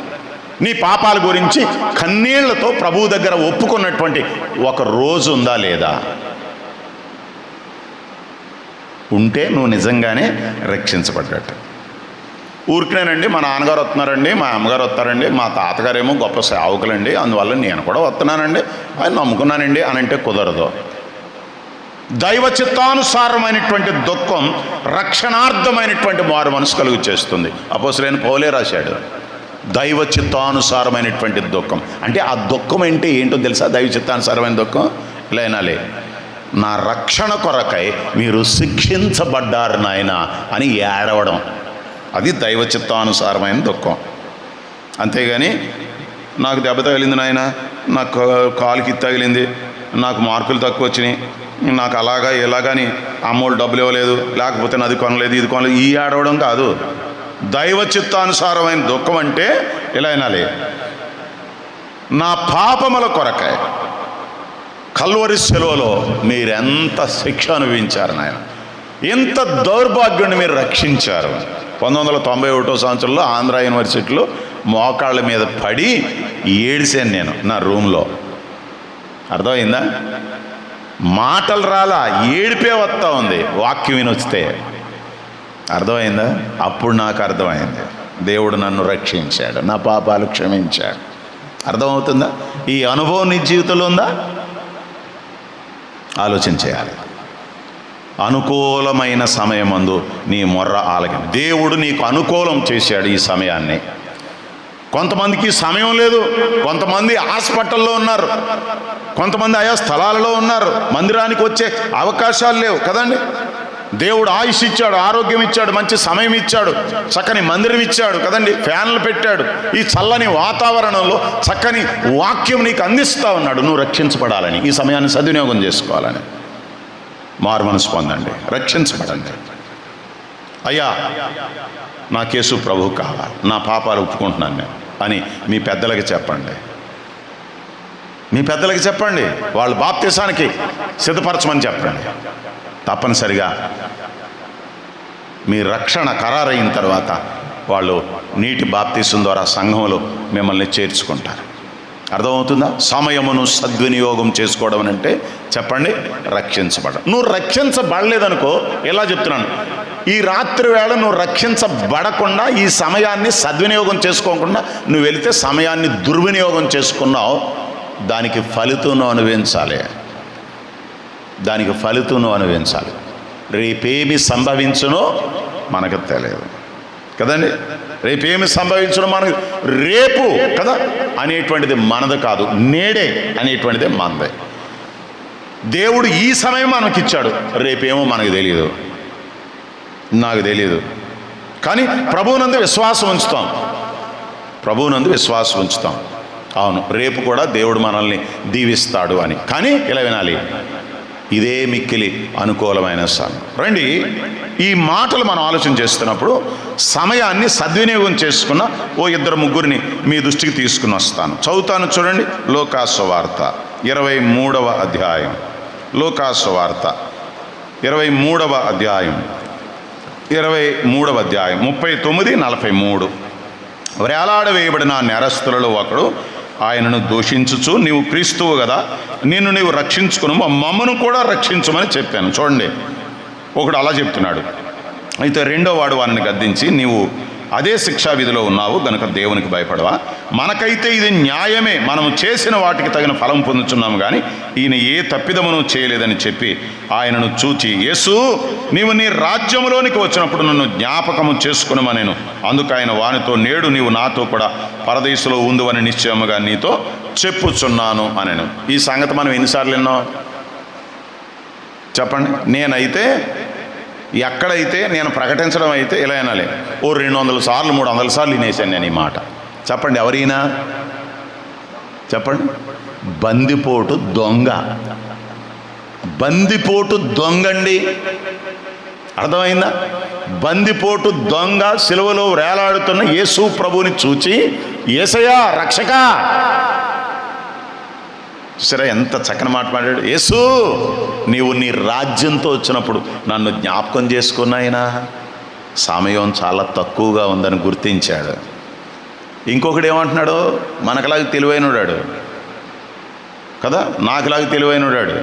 నీ పాపాల గురించి కన్నీళ్లతో ప్రభువు దగ్గర ఒప్పుకున్నటువంటి ఒక రోజు ఉందా లేదా? ఉంటే నువ్వు నిజంగానే రక్షించబడ్డట్టు. ఊరికేనండి మా నాన్నగారు వస్తున్నారండి, మా అమ్మగారు వస్తారండి, మా తాతగారేమో గొప్ప సేవకులండి, అందువల్ల నేను కూడా వస్తున్నానండి, ఆయన నమ్ముకున్నానండి అని అంటే కుదరదు. దైవ చిత్తానుసారమైనటువంటి దుఃఖం రక్షణార్థమైనటువంటి మారు మనసు కలుగు చేస్తుంది. అపోస్తలుడైన పౌలే రాశాడు, దైవ చిత్తానుసారమైనటువంటి దుఃఖం. అంటే ఆ దుఃఖం అంటే ఏంటో తెలుసా? దైవ చిత్తానుసారమైన దుఃఖం ఇలా వినాలి, నా రక్షణ కొరకై మీరు శిక్షించబడ్డారు నాయన అని ఏడవడం. అది దైవ చిత్తానుసారమైన దుఃఖం. అంతేగాని నాకు దెబ్బ తగిలింది నాయన, నాకు కాలుకి తగిలింది, నాకు మార్కులు తక్కువ వచ్చినాయి, నాకు అలాగా ఇలాగని అమ్మోళ్ళు డబ్బులు ఇవ్వలేదు, లేకపోతే అది కొనలేదు ఇది కొనలేదు, ఈ ఆడవడం కాదు. దైవ చిత్తానుసారమైన దుఃఖం అంటే ఇలా వినాలి, నా పాపముల కొరకై కల్వరి శిలువలో మీరెంత శిక్ష అనుభవించారు నాయన, ఎంత దౌర్భాగ్యాన్ని మీరు రక్షించారు. 1991 సంవత్సరంలో ఆంధ్ర యూనివర్సిటీలో మోకాళ్ళ మీద పడి ఏడిశాను నేను నా రూమ్లో. అర్థమైందా? మాటలు రాలా, ఏడిపే వస్తూ ఉంది వాక్యం వినొస్తే. అర్థమైందా? అప్పుడు నాకు అర్థమైంది, దేవుడు నన్ను రక్షించాడు, నా పాపాలు క్షమించాడు. అర్థమవుతుందా? ఈ అనుభవం నీ జీవితంలో ఉందా? ఆలోచన చేయాలి. అనుకూలమైన సమయమందు నీ మొర్ర ఆలకి దేవుడు నీకు అనుకూలం చేశాడు ఈ సమయాన్ని. కొంతమందికి సమయం లేదు, కొంతమంది హాస్పిటల్లో ఉన్నారు, కొంతమంది ఆయా స్థలాలలో ఉన్నారు, మందిరానికి వచ్చే అవకాశాలు లేవు కదండి. దేవుడు ఆయుష్ ఇచ్చాడు, ఆరోగ్యం ఇచ్చాడు, మంచి సమయం ఇచ్చాడు, చక్కని మందిరం ఇచ్చాడు కదండి, ఫ్యాన్లు పెట్టాడు. ఈ చల్లని వాతావరణంలో చక్కని వాక్యం నీకు అందిస్తూ ఉన్నాడు. నువ్వు రక్షించబడాలని, ఈ సమయాన్ని సద్వినియోగం చేసుకోవాలని. మారు మనసు పొందండి, రక్షించబడండి. అయ్యా నాకు యేసు ప్రభువు కావాలి, నా పాపాలు ఒప్పుకుంటున్నాను నేను అని మీ పెద్దలకి చెప్పండి. మీ పెద్దలకి చెప్పండి, వాళ్ళు బాప్తిసానికి సిద్ధపరచమని చెప్పండి. తప్పనిసరిగా మీ రక్షణ ఖరారైన తర్వాత వాళ్ళు నీటి బాప్తిసం ద్వారా సంఘంలో మిమ్మల్ని చేర్చుకుంటారు. అర్థమవుతుందా? సమయమును సద్వినియోగం చేసుకోవడం అంటే చెప్పండి, రక్షించబడడం. నువ్వు రక్షించబడలేదనుకో, ఎలా చెప్తున్నాను, ఈ రాత్రి వేళ నువ్వు రక్షించబడకుండా ఈ సమయాన్ని సద్వినియోగం చేసుకోకుండా నువ్వు వెళితే సమయాన్ని దుర్వినియోగం చేసుకున్నావు. దానికి ఫలితం నువ్వు అనుభవించాలి, దానికి ఫలితం నువ్వు అనుభవించాలి. రేపేమి సంభవించునో మనకు తెలియదు కదండి. రేపేమి సంభవించడో మనకు రేపు కదా అనేటువంటిది మనది కాదు, నేడే అనేటువంటిది మనదే. దేవుడు ఈ సమయం మనకిచ్చాడు, రేపేమో మనకు తెలియదు, నాకు తెలియదు. కానీ ప్రభువునందు విశ్వాసం ఉంచుతాం, ప్రభువునందు విశ్వాసం ఉంచుతాం. అవును, రేపు కూడా దేవుడు మనల్ని దీవిస్తాడు అని. కానీ ఇలా వినాలి, ఇదే మిక్కిలి అనుకూలమైన సమయం. రండి, ఈ మాటలు మనం ఆలోచన చేస్తున్నప్పుడు సమయాన్ని సద్వినియోగం చేసుకున్న ఓ 2-3 మీ దృష్టికి తీసుకుని వస్తాను. చదువుతాను చూడండి. లోకాసు వార్త 23వ అధ్యాయం. లోకాసు వార్త 23వ అధ్యాయం 39-43. వేలాడవేయబడిన నేరస్తులలో ఒకడు ఆయనను దూషించుచు, నీవు క్రీస్తువు కదా, నిన్ను నీవు రక్షించుకును, మమ్మను కూడా రక్షించమని చెప్పాను. చూడండి, ఒకడు అలా చెప్తున్నాడు. అయితే రెండో వాడు వారిని గద్దించి, నీవు అదే శిక్షా విధిలో ఉన్నావు గనుక దేవునికి భయపడవా? మనకైతే ఇది న్యాయమే, మనము చేసిన వాటికి తగిన ఫలం పొందుతున్నాము, కానీ ఈయన ఏ తప్పిదమును చేయలేదని చెప్పి ఆయనను చూచి, యేసు, నీవు నీ రాజ్యములోనికి వచ్చినప్పుడు నన్ను జ్ఞాపకము చేసుకునమనెను. అందుకు ఆయన వానితో, నేడు నీవు నాతో కూడా పరదేశంలో ఉందువని నిశ్చయముగా నీతో చెప్పుచున్నాను అనెను. ఈ సంగతి మనం ఎన్నిసార్లు విన్నాం చెప్పండి? నేనైతే ఎక్కడైతే నేను ప్రకటించడం అయితే ఇలా వినాలి, 200 సార్లు 300 సార్లు వినేసాను నేను ఈ మాట. చెప్పండి, ఎవరైనా చెప్పండి. బందిపోటు దొంగ, బందిపోటు దొంగండి, అర్థమైందా? బందిపోటు దొంగ సిలువలో వేలాడుతున్న యేసు ప్రభువుని చూచి, యేసయ్యా రక్షక, సరే ఎంత చక్కని మాట మాట్లాడు. యేసు, నీవు నీ రాజ్యంతో వచ్చినప్పుడు నన్ను జ్ఞాపకం చేసుకున్నాయినా, సమయం చాలా తక్కువగా ఉందని గుర్తించాడు. ఇంకొకడు ఏమంటున్నాడు, మనకులాగా తెలివైనడాడు కదా, నాకులాగా తెలివైనడాడు,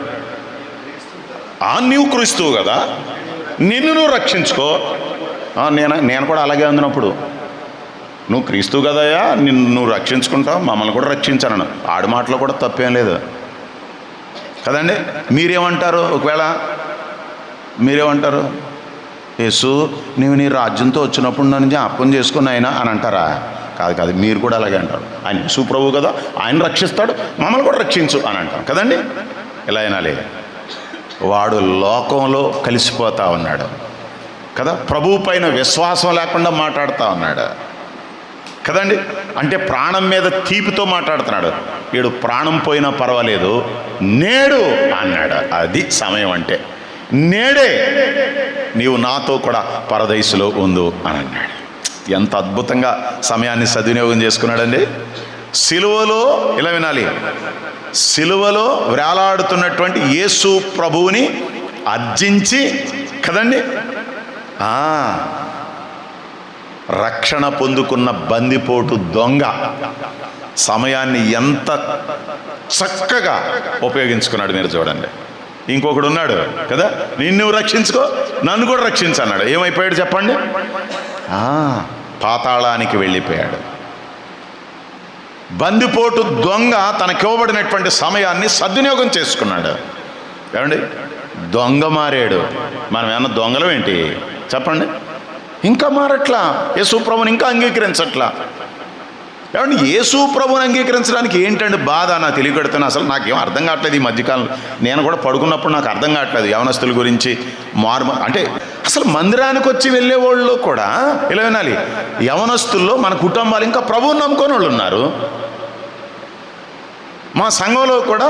నీవు క్రీస్తువు కదా, నిన్ను నువ్వు రక్షించుకో. నేను కూడా అలాగే అందినప్పుడు, నువ్వు క్రీస్తు కదయ్యా, నువ్వు రక్షించుకుంటావు, మమ్మల్ని కూడా రక్షించాను. ఆడి మాటలో కూడా తప్పేం లేదు కదండి. మీరేమంటారు? ఒకవేళ మీరేమంటారు? యేసు, నీవు నీ రాజ్యంతో వచ్చినప్పుడు నన్ను జ్ఞాపకం చేసుకుని ఆయన అని అంటారా? కాదు, మీరు కూడా అలాగే అంటారు. ఆయన యేసు ప్రభువు కదా, ఆయన రక్షిస్తాడు, మమ్మల్ని కూడా రక్షించు అని అంటాం కదండి. ఇలా అయినాలే, వాడు లోకంలో కలిసిపోతా ఉన్నాడు కదా, ప్రభువు పైన విశ్వాసం లేకుండా మాట్లాడుతూ ఉన్నాడు కదండి. అంటే ప్రాణం మీద తీపితో మాట్లాడుతున్నాడు. వీడు ప్రాణం పోయినా పర్వాలేదు, నేడు అన్నాడు. అది సమయం అంటే, నేడే నీవు నాతో కూడా పరదేశంలో ఉండు అని అన్నాడు. ఎంత అద్భుతంగా సమయాన్ని సద్వినియోగం చేసుకున్నాడండి. సిలువలో ఇలా వినాలి, సిలువలో వేలాడుతున్నటువంటి యేసు ప్రభువుని అర్జించి కదండి రక్షణ పొందుకున్న బందిపోటు దొంగ సమయాన్ని ఎంత చక్కగా ఉపయోగించుకున్నాడు మీరు చూడండి. ఇంకొకడు ఉన్నాడు కదా, నిన్ను రక్షించుకో, నన్ను కూడా రక్షించు అన్నాడు. ఏమైపోయాడు చెప్పండి? పాతాళానికి వెళ్ళిపోయాడు. బందిపోటు దొంగ తనకివ్వబడినటువంటి సమయాన్ని సద్వినియోగం చేసుకున్నాడు. ఏమండి, దొంగ మారాడు. మనం ఏమన్నా దొంగలం ఏంటి చెప్పండి? ఇంకా మారట్లా, యేసు ప్రభుని ఇంకా అంగీకరించట్లా. ఏమండి, యేసు ప్రభుని అంగీకరించడానికి ఏంటండి బాధ? నాకు తెలియకడుతున్నా, అసలు నాకేం అర్థం కావట్లేదు ఈ మధ్యకాలంలో. నేను కూడా పడుకున్నప్పుడు నాకు అర్థం కావట్లేదు యవనస్తుల గురించి. అంటే అసలు మందిరానికి వచ్చి వెళ్ళే వాళ్ళు కూడా ఇలా వినాలి, యవనస్తుల్లో మన కుటుంబాలు ఇంకా ప్రభువుని నమ్ముకొని వాళ్ళు ఉన్నారు. మా సంఘంలో కూడా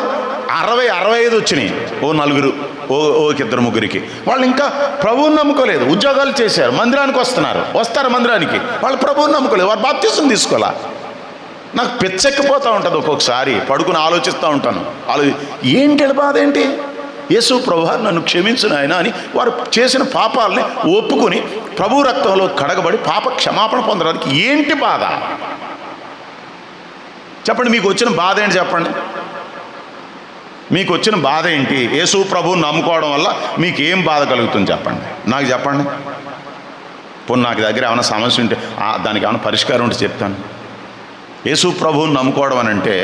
60-65 వచ్చినాయి, ఓ 4 ఓ 2-3 వాళ్ళు ఇంకా ప్రభువుని నమ్ముకోలేదు. ఉద్యోగాలు చేశారు, మందిరానికి వస్తారు మందిరానికి, వాళ్ళు ప్రభువుని నమ్ముకోలేదు, వారు బాప్తిసం తీసుకోవాలా. నాకు పిచ్చెక్కిపోతూ ఉంటుంది ఒక్కొక్కసారి, పడుకుని ఆలోచిస్తూ ఉంటాను. ఏంటి బాధ ఏంటి? యేసు ప్రభువా నన్ను క్షమించు నాయనా అని వారు చేసిన పాపాలని ఒప్పుకొని ప్రభు రక్తంలో కడగబడి పాప క్షమాపణ పొందడానికి ఏంటి బాధ చెప్పండి? మీకు వచ్చిన బాధ ఏంటి చెప్పండి? మీకు వచ్చిన బాధ ఏంటి? యేసు ప్రభువుని నమ్ముకోవడం వల్ల మీకు ఏం బాధ కలుగుతుంది చెప్పండి, నాకు చెప్పండి. పోనీ నాకు దగ్గర ఏమైనా సమస్య ఉంటే దానికి ఏమైనా పరిష్కారం ఉంటే చెప్తాను. యేసు ప్రభువుని నమ్ముకోవడం అని అంటే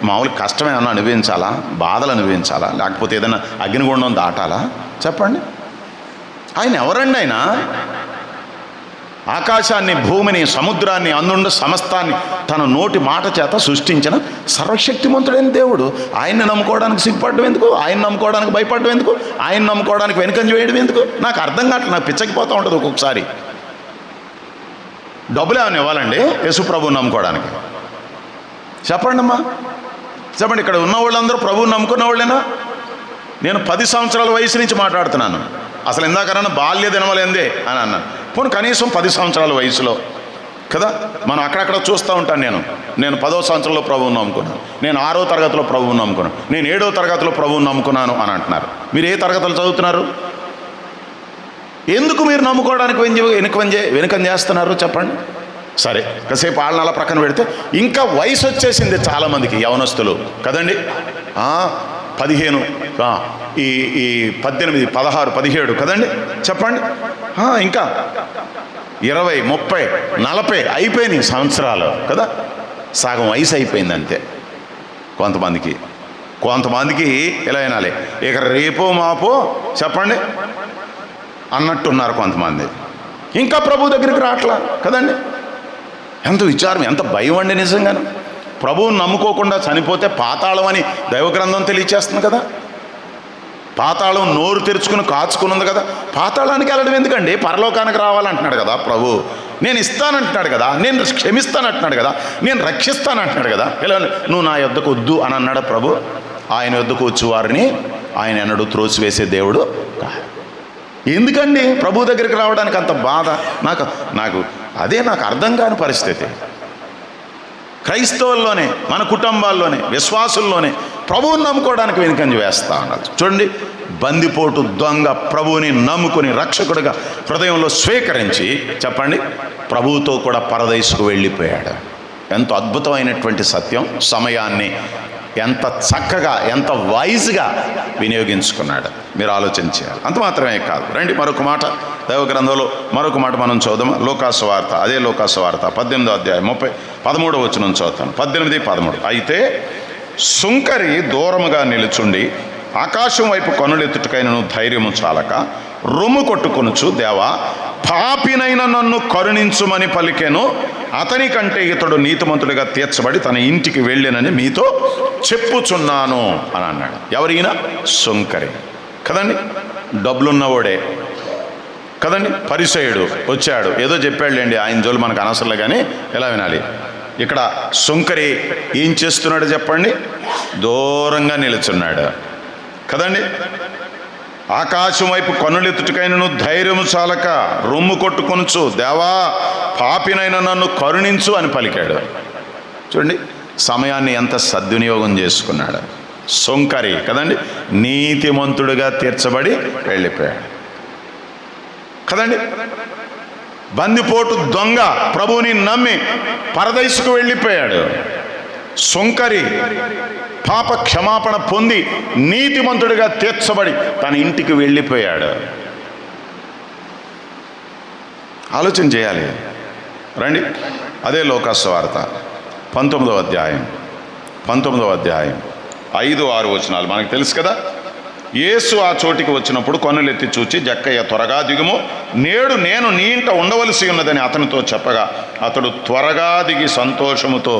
మామూలు కష్టం ఏమైనా అనుభవించాలా, బాధలు అనుభవించాలా, లేకపోతే ఏదైనా అగ్నిగుండం దాటాలా చెప్పండి? ఆయన ఎవరండి? ఆయన ఆకాశాన్ని, భూమిని, సముద్రాన్ని, అందుండ సమస్తాన్ని తన నోటి మాట చేత సృష్టించిన సర్వశక్తిమంతుడైన దేవుడు. ఆయన్ని నమ్ముకోవడానికి సిగ్గుపడడం ఎందుకు? ఆయన నమ్ముకోవడానికి భయపడడం ఎందుకు? ఆయన నమ్ముకోవడానికి వెనుకంజ వేయడం ఎందుకు? నాకు అర్థం కావట్లేదు, నాకు పిచ్చకిపోతూ ఉంటుంది ఒక్కొక్కసారి. డబ్బులు ఏమైనా ఇవ్వాలండి యేసు ప్రభువుని నమ్ముకోవడానికి? చెప్పండి అమ్మా, చెప్పండి. ఇక్కడ ఉన్న వాళ్ళందరూ ప్రభువుని నమ్ముకున్న వాళ్ళేనా? నేను 10 సంవత్సరాల వయసు నుంచి మాట్లాడుతున్నాను. అసలు ఇందాకన్నా బాల్య దినమలేందే అని అన్నాను. పోనీ కనీసం 10 సంవత్సరాల వయసులో కదా, మనం అక్కడక్కడ చూస్తూ ఉంటాను. నేను 10వ సంవత్సరంలో ప్రభువుని నమ్ముకున్నాను, నేను 6వ తరగతిలో ప్రభువుని నమ్ముకున్నాను, నేను 7వ తరగతిలో ప్రభువుని నమ్ముకున్నాను అని అంటున్నారు. మీరు ఏ తరగతులు చదువుతున్నారు? ఎందుకు మీరు నమ్ముకోవడానికి వెనుకం చేస్తున్నారు చెప్పండి? సరే, కాసేపు వాళ్ళని అలా ప్రక్కన పెడితే ఇంకా వయసు వచ్చేసింది చాలామందికి, యవనస్తులు కదండి. 15 ఈ 18, 16, 17 కదండి చెప్పండి. ఇంకా 20, 30, 40 అయిపోయినాయి సంవత్సరాలు కదా. సగం వయసు అయిపోయింది అంతే. కొంతమందికి ఎలా అయినాలి, ఇక రేపో మాపో చెప్పండి అన్నట్టున్నారు కొంతమంది. ఇంకా ప్రభు దగ్గరికి రావట్లా కదండి. ఎంత విచారం, ఎంత భయం అండి నిజంగాను. ప్రభువుని నమ్ముకోకుండా చనిపోతే పాతాళం అని దైవగ్రంథం తెలియచేస్తుంది కదా. పాతాళం నోరు తెరుచుకుని కాచుకున్నది కదా. పాతాళానికి వెళ్ళడం ఎందుకండి, పరలోకానికి రావాలంటున్నాడు కదా ప్రభు. నేను ఇస్తానంటున్నాడు కదా, నేను క్షమిస్తానంటున్నాడు కదా, నేను రక్షిస్తానంటున్నాడు కదా. ఇలా నువ్వు నా యొద్దకు వద్దు అని అన్నాడు ప్రభు. ఆయన యొద్దకు వచ్చి వారిని ఆయన ఎన్నడూ త్రోసివేసే దేవుడు కాదు. ఎందుకండి ప్రభు దగ్గరికి రావడానికి అంత బాధ? నాకు అర్థం కాని పరిస్థితి. క్రైస్తవుల్లోనే, మన కుటుంబాల్లోనే, విశ్వాసుల్లోనే ప్రభువుని నమ్ముకోవడానికి వెనుకంజ వేస్తా ఉన్నారు. చూడండి, బందిపోటు దొంగ ప్రభువుని నమ్ముకుని రక్షకుడిగా హృదయంలో స్వీకరించి చెప్పండి ప్రభువుతో కూడా పరదేశుకు వెళ్ళిపోయాడు. ఎంతో అద్భుతమైనటువంటి సత్యం. సమయాన్ని ఎంత చక్కగా, ఎంత వైజ్గా వినియోగించుకున్నాడు. మీరు ఆలోచించాలి. అంత మాత్రమే కాదు. రండి మరొక మాట దైవ గ్రంథంలో మరొక మాట మనం చూద్దాం. లోకాసు వార్త, అదే లోకాసు వార్త 18వ అధ్యాయం 13వ వచనం చదువుతాను. 18, 13. అయితే సుంకరి దూరముగా నిలుచుండి ఆకాశం వైపు కనులెత్తుటకైనను ధైర్యము చాలక రొమ్ము కొట్టుకొనుచు, దేవా పాపినైన నన్ను కరుణించుమని పలికెను. అతని కంటే ఇతడు నీతిమంతుడిగా తీర్చబడి తన ఇంటికి వెళ్ళానని మీతో చెప్పుచున్నాను అని అన్నాడు. ఎవరైనా సుంకరి కదండి, డబ్బులున్నవాడే కదండి. పరిసయుడు వచ్చాడు, ఏదో చెప్పాడులేండి, ఆయన జోలు మనకు అనవసరంలే. కానీ ఎలా వినాలి, ఇక్కడ సుంకరి ఏం చేస్తున్నాడు చెప్పండి? దూరంగా నిలుచున్నాడు కదండి. ఆకాశం వైపు కన్నులెత్తుటకైనను ధైర్యము చాలక రొమ్ము కొట్టుకొనుచు, దేవా పాపినైనా నన్ను కరుణించు అని పలికాడు. చూడండి సమయాన్ని ఎంత సద్వినియోగం చేసుకున్నాడు. సుంకరి కదండి, నీతిమంతుడిగా తీర్చబడి వెళ్ళిపోయాడు కదండి. బందిపోటు దొంగ ప్రభువుని నమ్మి పరదేశుకు వెళ్ళిపోయాడు. సుంకరి పాప క్షమాపణ పొంది నీతిమంతుడిగా తీర్చబడి తన ఇంటికి వెళ్ళిపోయాడు. ఆలోచన చేయాలి. రండి అదే లోకాసు వార్త 19వ అధ్యాయం 5, 6 వచనాలు మనకు తెలుసు కదా. యేసు ఆ చోటికి వచ్చినప్పుడు కన్నులెత్తి చూచి, జక్కయ్య త్వరగా దిగుము, నేడు నేను నీ ఇంట ఉండవలసి ఉన్నదని అతనితో చెప్పగా అతడు త్వరగా దిగి సంతోషముతో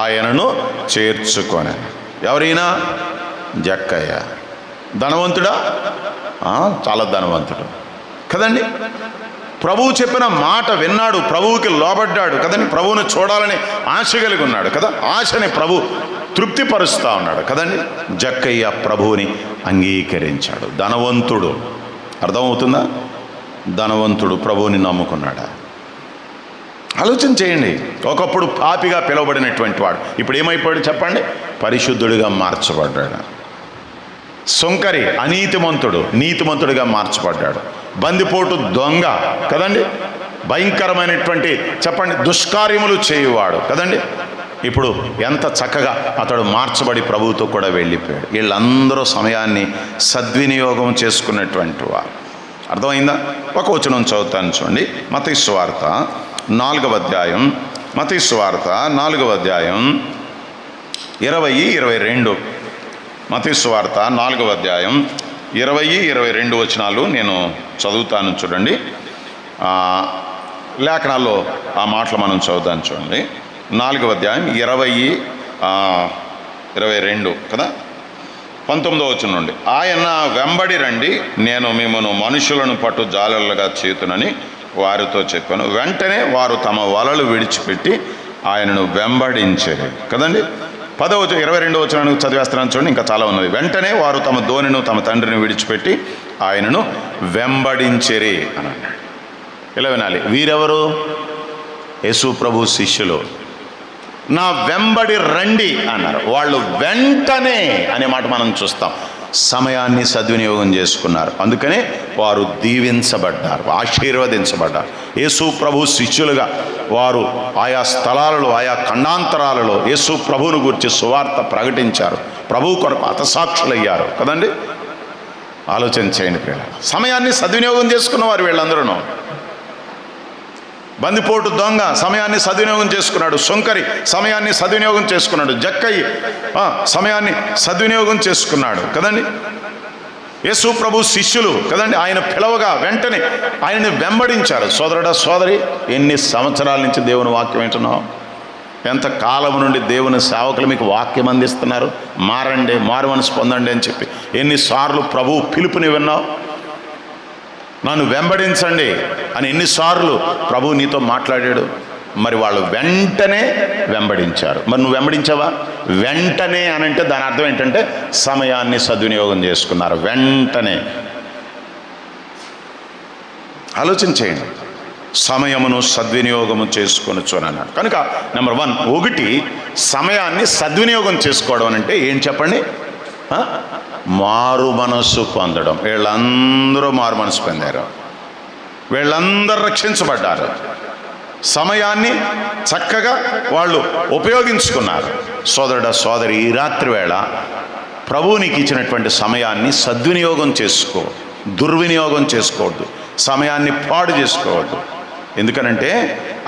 ఆయనను చేర్చుకొని. ఎవరైనా? జక్కయ్య. ధనవంతుడా? చాలా ధనవంతుడు కదండి. ప్రభువు చెప్పిన మాట విన్నాడు, ప్రభువుకి లోబడ్డాడు కదండి. ప్రభువును చూడాలని ఆశ కలిగి ఉన్నాడు కదా. ఆశని ప్రభు తృప్తిపరుస్తూ ఉన్నాడు కదండి. జక్కయ్య ప్రభువుని అంగీకరించాడు. ధనవంతుడు, అర్థమవుతుందా? ధనవంతుడు ప్రభువుని నమ్ముకున్నాడా? ఆలోచన చేయండి. ఒకప్పుడు పాపిగా పిలువబడినటువంటి వాడు ఇప్పుడు ఏమైపోయాడు చెప్పండి? పరిశుద్ధుడిగా మార్చబడ్డాడు. సుంకరి అనీతిమంతుడు నీతిమంతుడిగా మార్చబడ్డాడు. బందిపోటు దొంగ కదండి, భయంకరమైనటువంటి చెప్పండి దుష్కార్యములు చేయువాడు కదండి. ఇప్పుడు ఎంత చక్కగా అతడు మార్చబడి ప్రభువుతో కూడా వెళ్ళిపోయాడు. వీళ్ళందరూ సమయాన్ని సద్వినియోగం చేసుకున్నటువంటి వారు. అర్థమైందా? ఒక వచనం చదువుతాను చూడండి. మత్తయి సువార్త 4వ అధ్యాయం, మత్తయి సువార్త 4వ అధ్యాయం 20, 22. మత్తయి సువార్త 4వ అధ్యాయం 20, 22 వచనాలు నేను చదువుతాను చూడండి. లేఖనాల్లో ఆ మాటలు మనం చదువుతాను చూడండి. 4వ అధ్యాయం 20, 22 కదా. 19వ వచనం నుండి, ఆయన వెంబడి రండి, నేను మిమ్మను మనుషులను పట్టు జాలరులుగా చేతునని వారితో చెప్పాను. వెంటనే వారు తమ వలలు విడిచిపెట్టి ఆయనను వెంబడించారు కదండి. 22వ వచనాన్ని చదివేస్తున్నాను చూడండి, ఇంకా చాలా ఉన్నది. వెంటనే వారు తమ ధోనిను తమ తండ్రిని విడిచిపెట్టి ఆయనను వెంబడించరి అని అన్నాడు. ఇలా వినాలి. వీరెవరు? యేసు ప్రభు శిష్యులు. నా వెంబడి రండి అన్నారు. వాళ్ళు వెంటనే అనే మాట మనం చూస్తాం. సమయాన్ని సద్వినియోగం చేసుకున్నారు. అందుకనే వారు దీవించబడ్డారు, ఆశీర్వదించబడ్డారు. యేసు ప్రభు శిష్యులుగా వారు ఆయా స్థలాలలో, ఆయా ఖండాంతరాలలో యేసు ప్రభువును గురించి సువార్త ప్రకటించారు. ప్రభు కొరకు హతసాక్షులయ్యారు కదండి. ఆలోచన చేయండి పిల్లలు. సమయాన్ని సద్వినియోగం చేసుకున్న వారు వీళ్ళందరూ. బందిపోటు దొంగ సమయాన్ని సద్వినియోగం చేసుకున్నాడు, సుంకరి సమయాన్ని సద్వినియోగం చేసుకున్నాడు, జక్కయ్య సమయాన్ని సద్వినియోగం చేసుకున్నాడు కదండి. యేసు ప్రభు శిష్యులు కదండి, ఆయన పిలవగా వెంటనే ఆయనని వెంబడించారు. సోదరుడా సోదరి, ఎన్ని సంవత్సరాల నుంచి దేవుని వాక్యం వింటున్నావు? ఎంత కాలం నుండి దేవుని సేవకులు మీకు వాక్యం అందిస్తున్నారు, మారండి, మారు మనసు పొందండి అని చెప్పి. ఎన్నిసార్లు ప్రభువు పిలుపుని విన్నావు? నన్ను వెంబడించండి అని ఎన్నిసార్లు ప్రభువు నీతో మాట్లాడాడు? మరి వాళ్ళు వెంటనే వెంబడించారు. మరి నువ్వు వెంబడించావా? వెంటనే అని అంటే దాని అర్థం ఏంటంటే సమయాన్ని సద్వినియోగం చేసుకున్నారు. వెంటనే ఆలోచన చేయండి. సమయమును సద్వినియోగము చేసుకొనొచ్చు అని అన్నాడు. కనుక నెంబర్ 1 సమయాన్ని సద్వినియోగం చేసుకోవడం అని అంటే ఏం చెప్పండి? మారు మనస్సు పొందడం. వీళ్ళందరూ మారు మనసు పొందారు, వీళ్ళందరూ రక్షించబడ్డారు. సమయాన్ని చక్కగా వాళ్ళు ఉపయోగించుకున్నారు. సోదరుడా సోదరి, ఈ రాత్రి వేళ ప్రభువు నీకు ఇచ్చినటువంటి సమయాన్ని సద్వినియోగం చేసుకో, దుర్వినియోగం చేసుకోవద్దు, సమయాన్ని పాడు చేసుకోవద్దు. ఎందుకనంటే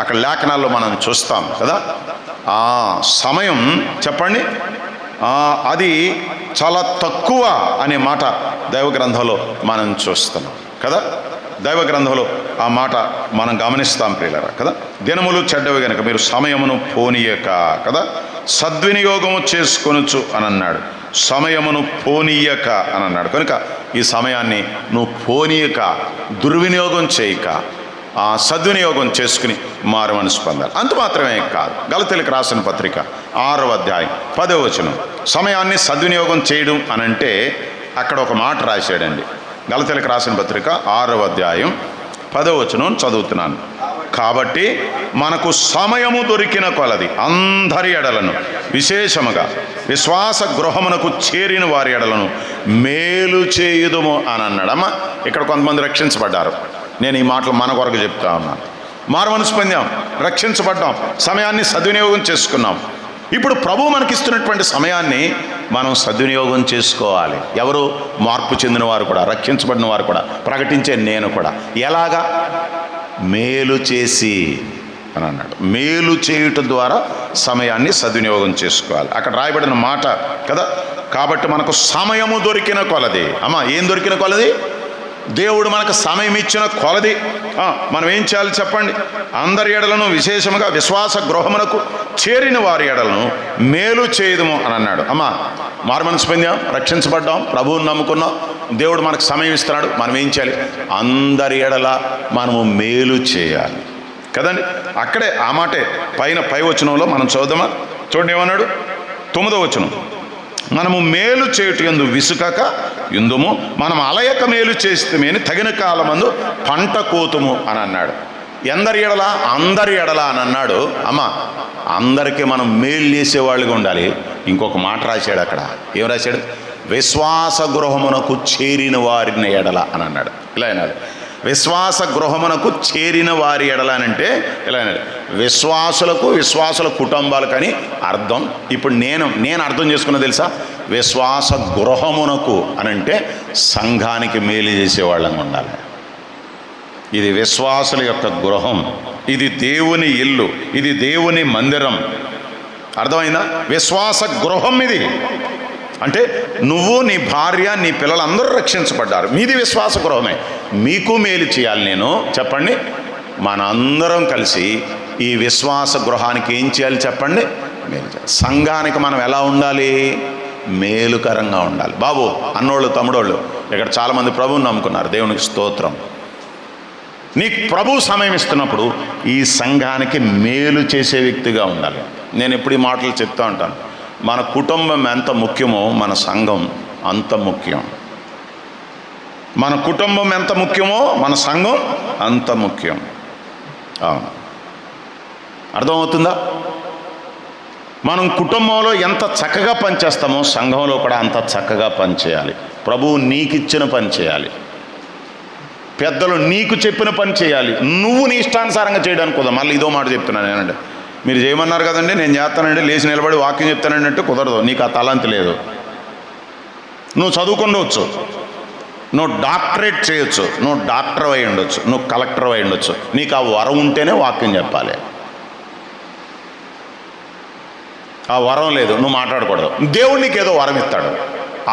అక్కడ లేఖనాల్లో మనం చూస్తాం కదా, ఆ సమయం చెప్పండి అది చాలా తక్కువ అనే మాట దైవ గ్రంథంలో మనం చూస్తున్నాం కదా. దైవ గ్రంథంలో ఆ మాట మనం గమనిస్తాం ప్రియులారా కదా. దినములు చెడ్డవి గనుక మీరు సమయమును పోనీయక కదా, సద్వినియోగము చేసుకొనొచ్చు అని అన్నాడు. సమయమును పోనీయక అని అన్నాడు. కనుక ఈ సమయాన్ని నువ్వు పోనీయక, దుర్వినియోగం చేయక, సద్వినియోగం చేసుకుని మారు మనసు పొందాలి. అంత మాత్రమే కాదు, గలతీయులకు రాసిన పత్రిక 6వ అధ్యాయం 10వ వచనం. సమయాన్ని సద్వినియోగం చేయడం అనంటే అక్కడ ఒక మాట రాశాడండి. గలతీయులకు రాసిన పత్రిక 6వ అధ్యాయం 10వ వచనం చదువుతున్నాను. కాబట్టి మనకు సమయము దొరికిన కొలది అందరి ఎడలను, విశేషముగా విశ్వాస గృహమునకు చేరిన వారి ఎడలను మేలు చేయుదుము అని అన్నాడమ్మా. ఇక్కడ కొంతమంది రక్షించబడ్డారు. నేను ఈ మాటలు మన కొరకు చెప్తా ఉన్నాను. మారు మనసు పొందాం, రక్షించబడ్డాం, సమయాన్ని సద్వినియోగం చేసుకున్నాం. ఇప్పుడు ప్రభువు మనకిస్తున్నటువంటి సమయాన్ని మనం సద్వినియోగం చేసుకోవాలి. ఎవరు? మార్పు చెందిన వారు కూడా, రక్షించబడిన వారు కూడా, ప్రకటించే నేను కూడా. ఎలాగా? మేలు చేసి అని అన్నాడు. మేలు చేయుట ద్వారా సమయాన్ని సద్వినియోగం చేసుకోవాలి. అక్కడ రాయబడిన మాట కదా. కాబట్టి మనకు సమయము దొరికిన కొలది. అమ్మా, ఏం దొరికిన కొలది? దేవుడు మనకు సమయం ఇచ్చిన కొలది మనం ఏం చేయాలి చెప్పండి? అందరి ఎడలను, విశేషముగా విశ్వాస గృహమునకు చేరిన వారి ఎడలను మేలు చేయదుము అని అన్నాడు. అమ్మా, మారు మనసు పొందాం, రక్షించబడ్డాం, ప్రభువుని నమ్ముకున్నాం, దేవుడు మనకు సమయం ఇస్తున్నాడు. మనం ఏం చేయాలి? అందరి ఎడల మనము మేలు చేయాలి కదండి. అక్కడే ఆ మాటే పై వచనంలో మనం చదువుదామా? చూడండి ఏమన్నాడు? 9వ వచనం. మనము మేలు చేయుట యందు విసుకక యుందుము, మనం అలయక మేలు చేస్తమేని తగిన కాలమందు పంట కోతుము అని అన్నాడు. ఎందరి ఎడల? అందరి ఎడల అని అన్నాడు. అమ్మా, అందరికీ మనం మేలు చేసేవాళ్ళుగా ఉండాలి. ఇంకొక మాట రాశాడు అక్కడ. ఏం రాశాడు? విశ్వాస గృహమునకు చేరిన వారిని ఎడల అని అన్నాడు. ఇలా అన్నాడు, విశ్వాస గృహమునకు చేరిన వారి ఎడలనంటే ఇలా అన్నాడు, విశ్వాసుల కుటుంబాలకు అని అర్థం. ఇప్పుడు నేను అర్థం చేసుకున్నా తెలుసా? విశ్వాస గృహమునకు అనంటే సంఘానికి మేలు చేసేవాళ్ళంగా ఉండాలి. ఇది విశ్వాసుల యొక్క గృహం, ఇది దేవుని ఇల్లు, ఇది దేవుని మందిరం. అర్థమైందా? విశ్వాస గృహం ఇది. అంటే నువ్వు, నీ భార్య, నీ పిల్లలందరూ రక్షించబడ్డారు. మీది విశ్వాస గృహమే. మీకు మేలు చేయాలి. నేను చెప్పండి, మనందరం కలిసి ఈ విశ్వాస గృహానికి ఏం చేయాలి చెప్పండి? మేలు చేయాలి. సంఘానికి మనం ఎలా ఉండాలి? మేలుకరంగా ఉండాలి. బాబు, అన్నోళ్ళు, తమ్ముడోళ్ళు, ఇక్కడ చాలామంది ప్రభువుని నమ్ముకున్నారు. దేవునికి స్తోత్రం. నీకు ప్రభు సమయం ఇస్తున్నప్పుడు ఈ సంఘానికి మేలు చేసే వ్యక్తిగా ఉండాలి. నేను ఎప్పుడు ఈ మాటలు చెప్తూ ఉంటాను. మన కుటుంబం ఎంత ముఖ్యమో మన సంఘం అంత ముఖ్యం. మన కుటుంబం ఎంత ముఖ్యమో మన సంఘం అంత ముఖ్యం. అవును, అర్థమవుతుందా? మనం కుటుంబంలో ఎంత చక్కగా పనిచేస్తామో సంఘంలో కూడా అంత చక్కగా పనిచేయాలి. ప్రభువు నీకు ఇచ్చిన పని చేయాలి. పెద్దలు నీకు చెప్పిన పని చేయాలి. నువ్వు నీ ఇష్టానుసారంగా చేయడానికి కుదరదు. మళ్ళీ ఇదో మాట చెప్తున్నాను నేనండి. మీరు చేయమన్నారు కదండి, నేను చేస్తానండి, లేచి నిలబడి వాక్యం చెప్తానండి అంటే కుదరదు. నీకు ఆ తలంతి లేదు. నువ్వు చదువుకుండవచ్చు, నువ్వు డాక్టరేట్ చేయొచ్చు, నువ్వు డాక్టర్ అయి ఉండొచ్చు, నువ్వు కలెక్టర్ అయి ఉండొచ్చు, నీకు ఆ వరం ఉంటేనే వాక్యం చెప్పాలి. ఆ వరం లేదు, నువ్వు మాట్లాడకూడదు. దేవుడు నీకు ఏదో వరం ఇస్తాడు,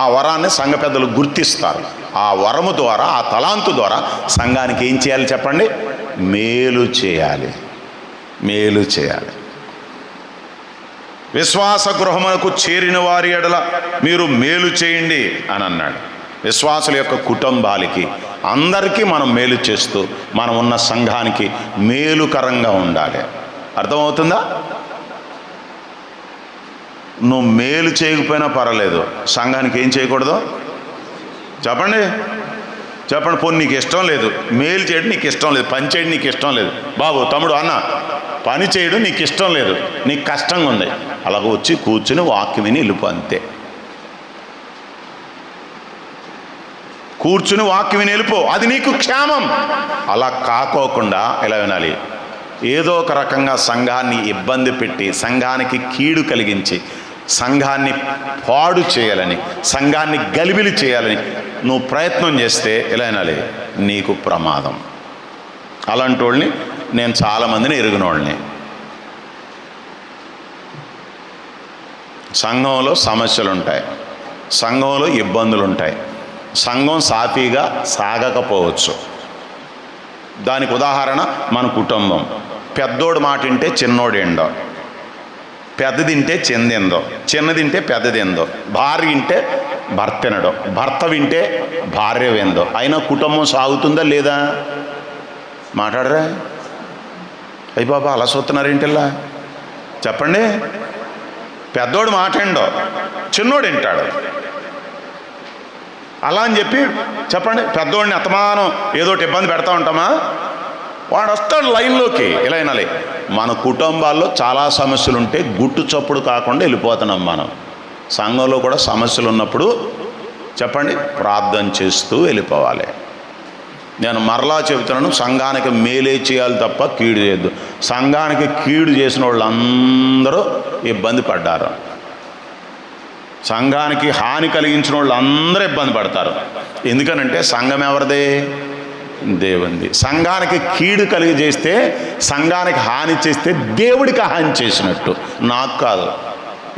ఆ వరాన్ని సంఘ పెద్దలు గుర్తిస్తారు. ఆ వరము ద్వారా, ఆ తలాంతు ద్వారా సంఘానికి ఏం చేయాలి చెప్పండి? మేలు చేయాలి, మేలు చేయాలి. విశ్వాస గృహమునకు చేరిన వారి ఎడల మీరు మేలు చేయండి అని అన్నాడు. విశ్వాసుల యొక్క కుటుంబాలకి అందరికీ మనం మేలు చేస్తూ మనం ఉన్న సంఘానికి మేలుకరంగా ఉండాలి. అర్థమవుతుందా? నువ్వు మేలు చేయకపోయినా పర్వాలేదు, సంఘానికి ఏం చేయకూడదు చెప్పండి? చెప్పండి. పోనీ నీకు ఇష్టం లేదు, మేలు చేయడం నీకు ఇష్టం లేదు, పని చేయడం నీకు ఇష్టం లేదు, బాబు తమ్ముడు అన్న పని చేయడం నీకు ఇష్టం లేదు, నీకు కష్టంగా ఉంది, అలాగ వచ్చి కూర్చుని వాక్యం విని వెళ్ళిపో, అంతే. కూర్చుని వాక్యం విని వెళ్ళిపో, అది నీకు క్షేమం. అలా కాకోకుండా ఎలా వినాలి? ఏదో ఒక రకంగా సంఘాన్ని ఇబ్బంది పెట్టి, సంఘానికి కీడు కలిగించి, సంఘాన్ని పాడు చేయాలని, సంఘాన్ని గలిబిలి చేయాలని నువ్వు ప్రయత్నం చేస్తే ఎలా వినాలి? నీకు ప్రమాదం. అలాంటి వాళ్ళని నేను చాలామందిని ఎరిగిన వాళ్ళని. సంఘంలో సమస్యలు ఉంటాయి, సంఘంలో ఇబ్బందులు ఉంటాయి, సంఘం సాఫీగా సాగకపోవచ్చు. దానికి ఉదాహరణ మన కుటుంబం. పెద్దోడు మాట వింటే చిన్నోడేండో, పెద్ద తింటే చిన్నదిందో, చిన్న తింటే పెద్దదిందో, భార్య వింటే భర్త తినడో, భర్త వింటే భార్య విందో. అయినా కుటుంబం సాగుతుందా లేదా? మాట్లాడరా? అయ్యి బాబా అలా చూస్తున్నారేంటిలా చెప్పండి. పెద్దోడు మాట్లాడో, చిన్నోడు వింటాడు. అలా అని చెప్పి చెప్పండి, పెద్దోడిని అతమానం ఏదోటి ఇబ్బంది పెడతా ఉంటామా? వాడు వస్తాడు లైన్లోకి. ఇలా వినాలి, మన కుటుంబాల్లో చాలా సమస్యలు ఉంటే గుట్టు చప్పుడు కాకుండా వెళ్ళిపోతున్నాం మనం. సంఘంలో కూడా సమస్యలు ఉన్నప్పుడు చెప్పండి ప్రార్థన చేస్తూ వెళ్ళిపోవాలి. నేను మరలా చెబుతున్నాను, సంఘానికి మేలే చేయాలి తప్ప కీడు చేయొద్దు. సంఘానికి కీడు చేసిన వాళ్ళందరూ ఇబ్బంది పడ్డారు, సంఘానికి హాని కలిగించిన వాళ్ళు అందరూ ఇబ్బంది పడతారు. ఎందుకనంటే సంఘం ఎవరిదే? దేవునిది. సంఘానికి కీడు కలిగజేస్తే, సంఘానికి హాని చేస్తే దేవుడికి హాని చేసినట్టు, నాకు కాదు.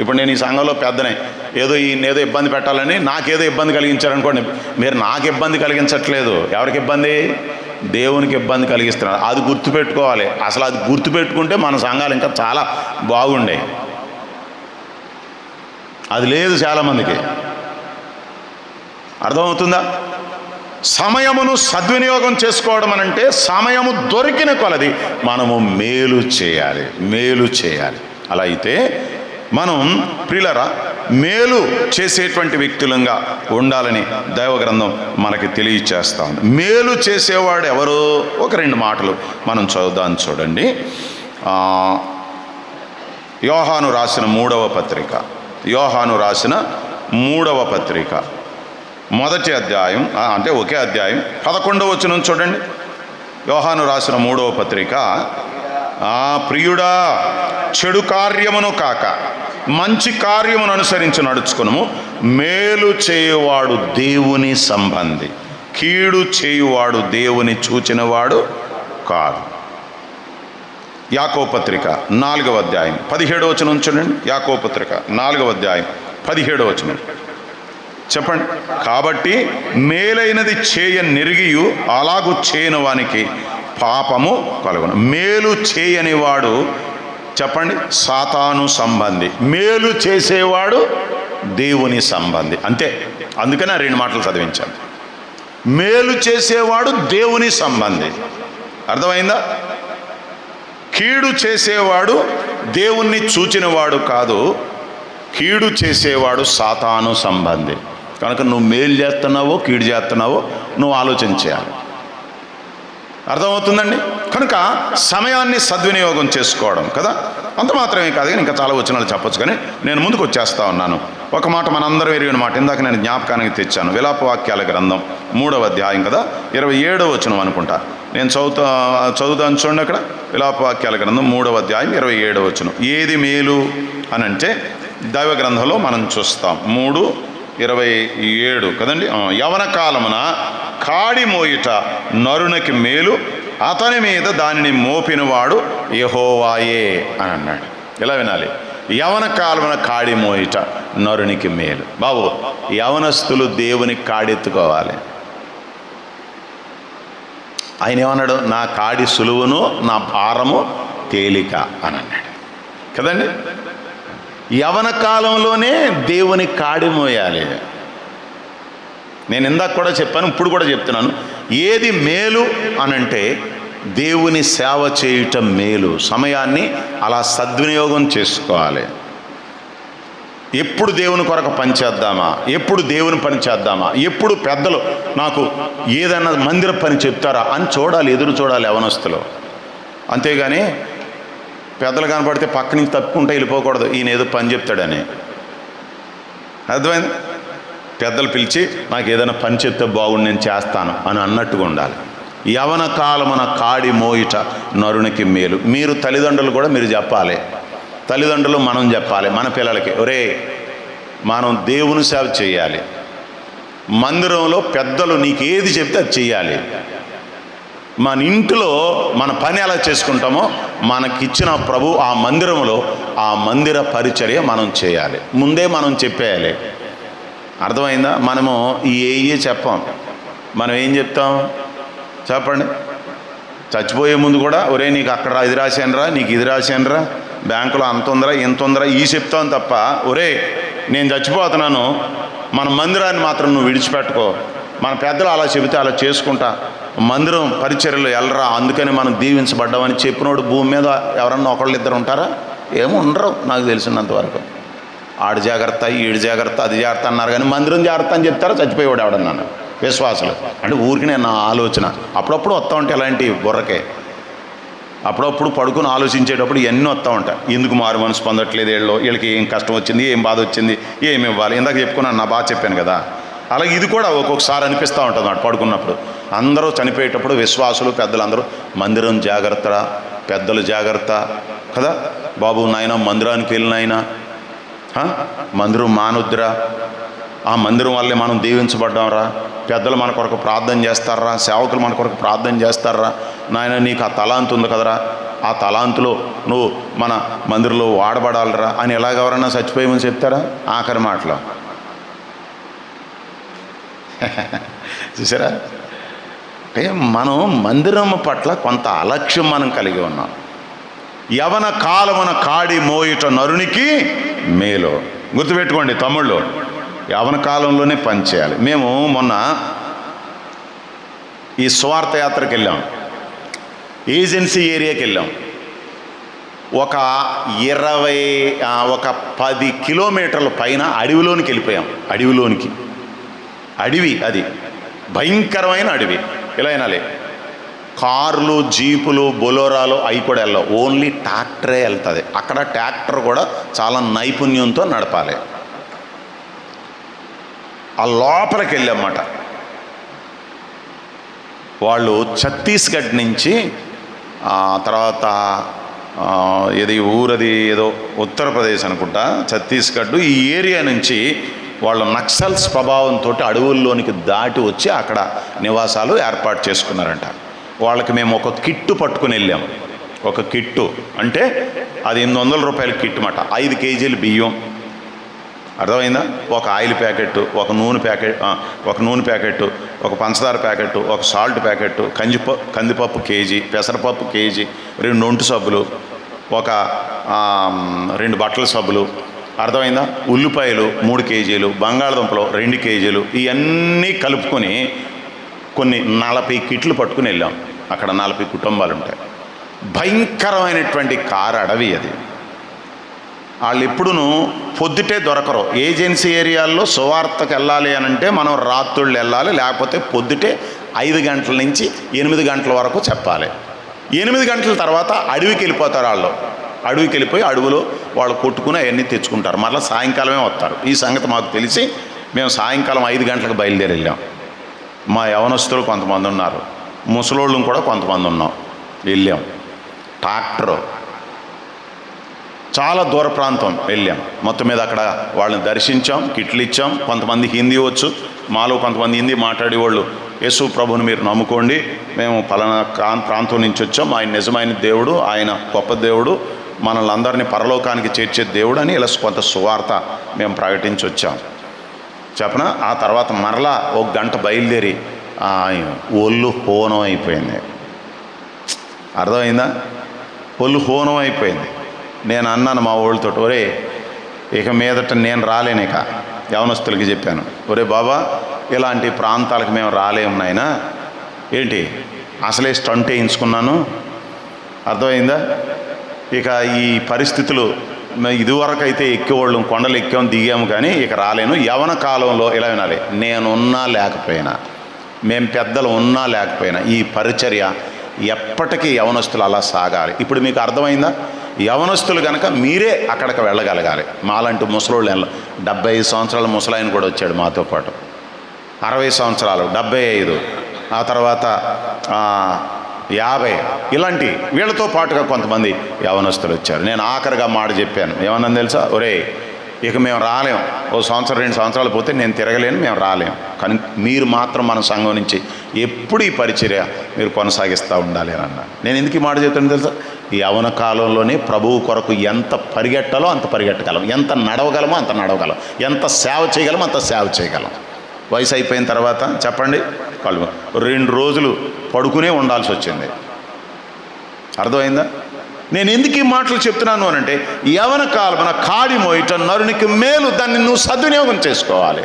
ఇప్పుడు నేను ఈ సంఘంలో పెద్దనే, ఏదో ఈయనేదో ఇబ్బంది పెట్టాలని నాకేదో ఇబ్బంది కలిగించారనుకోండి, మీరు నాకు ఇబ్బంది కలిగించట్లేదు. ఎవరికి ఇబ్బంది? దేవునికి ఇబ్బంది కలిగిస్తున్నారు. అది గుర్తుపెట్టుకోవాలి. అసలు అది గుర్తుపెట్టుకుంటే మన సంఘాలు ఇంకా చాలా బాగుండే. అది లేదు చాలామందికి. అర్థమవుతుందా? సమయమును సద్వినియోగం చేసుకోవడం అనంటే సమయము దొరికిన కొలది మనము మేలు చేయాలి, మేలు చేయాలి. అలా అయితే మనం ప్రియులరా మేలు చేసేటువంటి వ్యక్తులంగా ఉండాలని దైవగ్రంథం మనకి తెలియచేస్తా ఉంది. మేలు చేసేవాడు ఎవరు? ఒక రెండు మాటలు మనం చదువుదాం. చూడండి, యోహాను రాసిన 3వ పత్రిక, యోహాను రాసిన 3వ పత్రిక 1వ అధ్యాయం, అంటే ఒకే అధ్యాయం 11వ వచనం చూడండి. యోహాను రాసిన 3వ పత్రిక, ప్రియుడా చెడు కార్యమును కాక మంచి కార్యమును అనుసరించి నడుచుకును, మేలు చేయువాడు దేవుని సంబంధి, కీడు చేయువాడు దేవుని చూచినవాడు కాదు. యాకోబు పత్రిక 4వ అధ్యాయం 17వ వచనం చూడండి. యాకోబు పత్రిక 4వ అధ్యాయం 17వ వచనం చెప్పండి. కాబట్టి మేలైనది చేయ నెరిగియు అలాగు చేయని వానికి పాపము కలుగును. మేలు చేయని వాడు చెప్పండి సాతాను సంబంధి, మేలు చేసేవాడు దేవుని సంబంధి. అంతే. అందుకని ఆ రెండు మాటలు చదివించాను. మేలు చేసేవాడు దేవుని సంబంధి. అర్థమైందా? కీడు చేసేవాడు దేవుణ్ణి చూచినవాడు కాదు, కీడు చేసేవాడు సాతాను సంబంధి. కనుక నువ్వు మేలు చేస్తున్నావో కీడు చేస్తున్నావో నువ్వు ఆలోచన చేయాలి. అర్థమవుతుందండి? కనుక సమయాన్ని సద్వినియోగం చేసుకోవడం కదా, అంత మాత్రమే కాదు కానీ ఇంకా చాలా వచనాలు చెప్పొచ్చు, కానీ నేను ముందుకు వచ్చేస్తా ఉన్నాను. ఒక మాట మనందరం ఎరిగిన మాట ఇందాక నేను జ్ఞాపకానికి తెచ్చాను. విలాపవాక్యాల గ్రంథం 3వ అధ్యాయం కదా, 27వ వచనం అనుకుంటా. నేను చదువుతాను చూడండి. అక్కడ విలాపవాక్యాల గ్రంథం 3వ అధ్యాయం 27వ వచనం. ఏది మేలు అని అంటే దైవ గ్రంథంలో మనం చూస్తాం. 3 27 కదండి. యవన కాలమున కాడి మోయుట నరునికి మేలు, అతని మీద దానిని మోపినవాడు యెహోవాయే అని అన్నాడు. ఇలా వినాలి, యవన కాలమున కాడి మోయుట నరునికి మేలు. బాబు, యవనస్తులు దేవుని కాడెత్తుకోవాలి. ఆయన ఏమన్నాడు? నా కాడి సులువును, నా భారము తేలిక అని అన్నాడు కదండి. యవన కాలంలోనే దేవుని కాడి మోయాలి. నేను ఇందాక కూడా చెప్పాను, ఇప్పుడు కూడా చెప్తున్నాను. ఏది మేలు అనంటే దేవుని సేవ చేయటం మేలు. సమయాన్ని అలా సద్వినియోగం చేసుకోవాలి. ఎప్పుడు దేవుని కొరకు పని చేద్దామా, ఎప్పుడు దేవుని పని చేద్దామా, ఎప్పుడు పెద్దలు నాకు ఏదైనా మందిర పని చెప్తారా అని చూడాలి, ఎదురు చూడాలి యవనస్తులు. అంతేగాని పెద్దలు కనపడితే పక్క నుంచి తప్పుకుంటే వెళ్ళిపోకూడదు, ఈయన ఏదో పని చెప్తాడని. అర్థమైంది? పెద్దలు పిలిచి నాకు ఏదైనా పని చెప్తే బాగుండి నేను చేస్తాను అని అన్నట్టుగా ఉండాలి. యవన కాలమున కాడి మోయుట నరునికి మేలు. మీరు తల్లిదండ్రులు కూడా మీరు చెప్పాలి, తల్లిదండ్రులు మనం చెప్పాలి మన పిల్లలకి, ఒరే మనం దేవుని సేవ చేయాలి, మందిరంలో పెద్దలు నీకు ఏది చెప్తే అది చెయ్యాలి. మన ఇంట్లో మన పని ఎలా చేసుకుంటామో మనకిచ్చిన ప్రభు ఆ మందిరంలో ఆ మందిర పరిచర్య మనం చేయాలి. ముందే మనం చెప్పేయాలి. అర్థమైందా? మనము ఏ చెప్పాం, మనం ఏం చెప్తాం చెప్పండి? చచ్చిపోయే ముందు కూడా ఒరే నీకు అక్కడ ఇది రాశానురా, నీకు ఇది రాశానురా, బ్యాంకులో అంత ఉందరా ఇంత ఉందరా ఈ చెప్తాం తప్ప, ఒరే నేను చచ్చిపోతున్నాను మన మందిరాన్ని మాత్రం నువ్వు విడిచిపెట్టుకో, మన పెద్దలు అలా చెబితే అలా చేసుకుంటా, మందిరం పరిచర్యలు వెళ్ళరా, అందుకని మనం దీవించబడ్డామని చెప్పినోడు భూమి మీద ఎవరన్నా ఒకళ్ళు ఇద్దరు ఉంటారా? ఏమో ఉండరు నాకు తెలిసినంతవరకు. ఆడు జాగ్రత్త, ఈడు జాగ్రత్త, అది జాగ్రత్త అన్నారు కానీ మందిరం జాగ్రత్త అని చెప్తారా చచ్చిపోయేవాడు ఎవడన్నాను విశ్వాసులు. అంటే ఊరికి నేను నా ఆలోచన అప్పుడప్పుడు వస్తూ ఉంటాయి ఇలాంటి బుర్రకే. అప్పుడప్పుడు పడుకుని ఆలోచించేటప్పుడు ఇవన్నీ వస్తూ ఉంటాయి. ఎందుకు మారు మనసు పొందట్లేదు వీళ్ళు, వీళ్ళకి ఏం కష్టం వచ్చింది, ఏం బాధ వచ్చింది, ఏమి ఇవ్వాలి, ఇందాక చెప్పుకున్నాను, నా బాగా చెప్పాను కదా. అలాగే ఇది కూడా ఒక్కొక్కసారి అనిపిస్తూ ఉంటుంది నాకు పడుకున్నప్పుడు. అందరూ చనిపోయేటప్పుడు విశ్వాసులు పెద్దలందరూ మందిరం జాగ్రత్త, పెద్దలు జాగ్రత్త కదా బాబు, నాయన మందిరానికి వెళ్ళినాయన, మందిరం మానొద్దురా, ఆ మందిరం వల్లే మనం దీవించబడ్డాంరా, పెద్దలు మన కొరకు ప్రార్థన చేస్తారా, సేవకులు మన కొరకు ప్రార్థన చేస్తారా, నాయన నీకు ఆ తలాంతు ఉంది కదరా, ఆ తలాంతులో నువ్వు మన మందిరంలో వాడబడాలరా అని ఎలాగెవరన్నా చచ్చిపోయేమని చెప్తారా? ఆఖరి మాటలో చూసారా? అంటే మనం మందిరం పట్ల కొంత అలక్ష్యం మనం కలిగి ఉన్నాం. యవన కాలమున కాడి మోయుట నరునికి మేలు. గుర్తుపెట్టుకోండి తమ్ముళ్ళు, యవన కాలంలోనే పని చేయాలి. మేము మొన్న ఈ స్వార్థ యాత్రకు వెళ్ళాం, ఏజెన్సీ ఏరియాకి వెళ్ళాం. ఒక 10 కిలోమీటర్ల పైన అడవిలోనికి వెళ్ళిపోయాం. అడవి అది భయంకరమైన అడవి. ఇలా అయినాలే, కార్లు, జీపులు, బొలోరాలు అవి కూడా వెళ్ళవు, ఓన్లీ ట్రాక్టరే వెళ్తుంది. అక్కడ ట్రాక్టర్ కూడా చాలా నైపుణ్యంతో నడపాలి. ఆ లోపలికి వెళ్ళామన్నమాట. వాళ్ళు ఛత్తీస్గఢ్ నుంచి తర్వాత ఏది ఊరది ఏదో ఉత్తరప్రదేశ్ అనుకుంటా, ఛత్తీస్గఢ్ ఈ ఏరియా నుంచి వాళ్ళు నక్సల్స్ ప్రభావంతో అడవుల్లోనికి దాటి వచ్చి అక్కడ నివాసాలు ఏర్పాటు చేసుకున్నారంట. వాళ్ళకి మేము ఒక కిట్టు పట్టుకుని వెళ్ళాము. ఒక కిట్టు అంటే అది 800 రూపాయల కిట్టు అన్నమాట. 5 కేజీలు బియ్యం, అర్థమైందా, ఒక ఆయిల్ ప్యాకెట్, ఒక నూనె ప్యాకెట్, ఒక పంచదార ప్యాకెట్, ఒక సాల్ట్ ప్యాకెట్, కందిపప్పు కేజీ, పెసరపప్పు కేజీ, 2 ఒంటి సబ్బులు, ఒక 2 బట్టల సబ్బులు, అర్థమైందా, ఉల్లిపాయలు 3 కేజీలు, బంగాళదుంపలు 2 కేజీలు, ఇవన్నీ కలుపుకొని కొన్ని 40 కిట్లు పట్టుకుని వెళ్ళాం. అక్కడ 40 కుటుంబాలు ఉంటాయి. భయంకరమైనటువంటి కారు అడవి అది. వాళ్ళు ఎప్పుడునూ పొద్దుటే దొరకరు. ఏజెన్సీ ఏరియాల్లో సువార్తకు వెళ్ళాలి అని అంటే మనం రాత్రుళ్ళు వెళ్ళాలి, లేకపోతే పొద్దుటే 5 గంటల నుంచి 8 గంటల వరకు చెప్పాలి. 8 గంటల తర్వాత అడవికి వెళ్ళిపోతారు వాళ్ళు. అడవికి వెళ్ళిపోయి అడవిలో వాళ్ళు కొట్టుకుని అవన్నీ తెచ్చుకుంటారు, మళ్ళీ సాయంకాలమే వస్తారు. ఈ సంగతి మాకు తెలిసి మేము సాయంకాలం 5 గంటలకు బయలుదేరి వెళ్ళాం. మా యవనస్తులు కొంతమంది ఉన్నారు, ముసలోళ్ళు కూడా కొంతమంది ఉన్నాం. వెళ్ళాం. ట్రాక్టరు చాలా దూర ప్రాంతం వెళ్ళాం. మొత్తం మీద అక్కడ వాళ్ళని దర్శించాం, కిట్లు ఇచ్చాం. కొంతమంది హిందీ వచ్చు, మాలో కొంతమంది హిందీ మాట్లాడేవాళ్ళు యేసు ప్రభుని మీరు నమ్ముకోండి, మేము పలానా ప్రాంతం నుంచి వచ్చాం, ఆయన నిజమైన దేవుడు, ఆయన గొప్ప దేవుడు, మనల్ని అందరినీ పరలోకానికి చేర్చే దేవుడు అని ఇలా కొంత సువార్త మేము ప్రకటించి వచ్చాం. చెప్పనా, ఆ తర్వాత మరలా ఒక గంట బయలుదేరి ఒళ్ళు హోనం అయిపోయింది. అర్థమైందా? ఒళ్ళు హోనం అయిపోయింది. నేను అన్నాను మా ఊళ్ళతో, ఒరే ఇక మీదట నేను రాలేను. ఇక యవనస్తులకి చెప్పాను, ఒరే బాబా ఇలాంటి ప్రాంతాలకు మేము రాలేము నాయనా, ఏంటి అసలే స్టంట్ వేయించుకున్నాను. అర్థమైందా? ఇక ఈ పరిస్థితులు ఇదివరకు అయితే ఎక్కేవాళ్ళు కొండలు ఎక్కాము దిగాము, కానీ ఇక రాలేను. యవన కాలంలో ఇలా వినాలి, నేనున్నా లేకపోయినా, మేము పెద్దలు ఉన్నా లేకపోయినా ఈ పరిచర్య ఎప్పటికీ యవనస్తులు అలా సాగాలి. ఇప్పుడు మీకు అర్థమైందా? యవనస్తులు కనుక మీరే అక్కడికి వెళ్ళగలగాలి. మాలాంటి ముసలోళ్ళు 75 సంవత్సరాల ముసలాయన కూడా వచ్చాడు మాతో పాటు, 60 సంవత్సరాలు, 75, ఆ తర్వాత 50, ఇలాంటి వీళ్ళతో పాటుగా కొంతమంది యవనస్తులు వచ్చారు. నేను ఆఖరిగా మాట చెప్పాను, ఏమన్నా తెలుసా, ఒరే ఇక మేము రాలేం, ఓ సంవత్సరం 2 సంవత్సరాలు పోతే నేను తిరగలేను, మేము రాలేం, కానీ మీరు మాత్రం మన సంఘం నుంచి ఎప్పుడు ఈ పరిచర్య మీరు కొనసాగిస్తూ ఉండాలి అని అన్నాను. నేను ఎందుకు ఈ మాట చెప్తాను తెలుసా? ఈ యవన కాలంలోనే ప్రభువు కొరకు ఎంత పరిగెట్టాలో అంత పరిగెట్టగలం, ఎంత నడవగలమో అంత నడవగలం, ఎంత సేవ చేయగలమో అంత సేవ చేయగలం. వయసు అయిపోయిన తర్వాత చెప్పండి, 2 రోజులు పడుకునే ఉండాల్సి వచ్చింది. అర్థమైందా? నేను ఎందుకు ఈ మాటలు చెప్తున్నాను అని అంటే, యవన కాలమున కాడి మోయట నరునికి మేలు, దాన్ని నువ్వు సద్వినియోగం చేసుకోవాలి.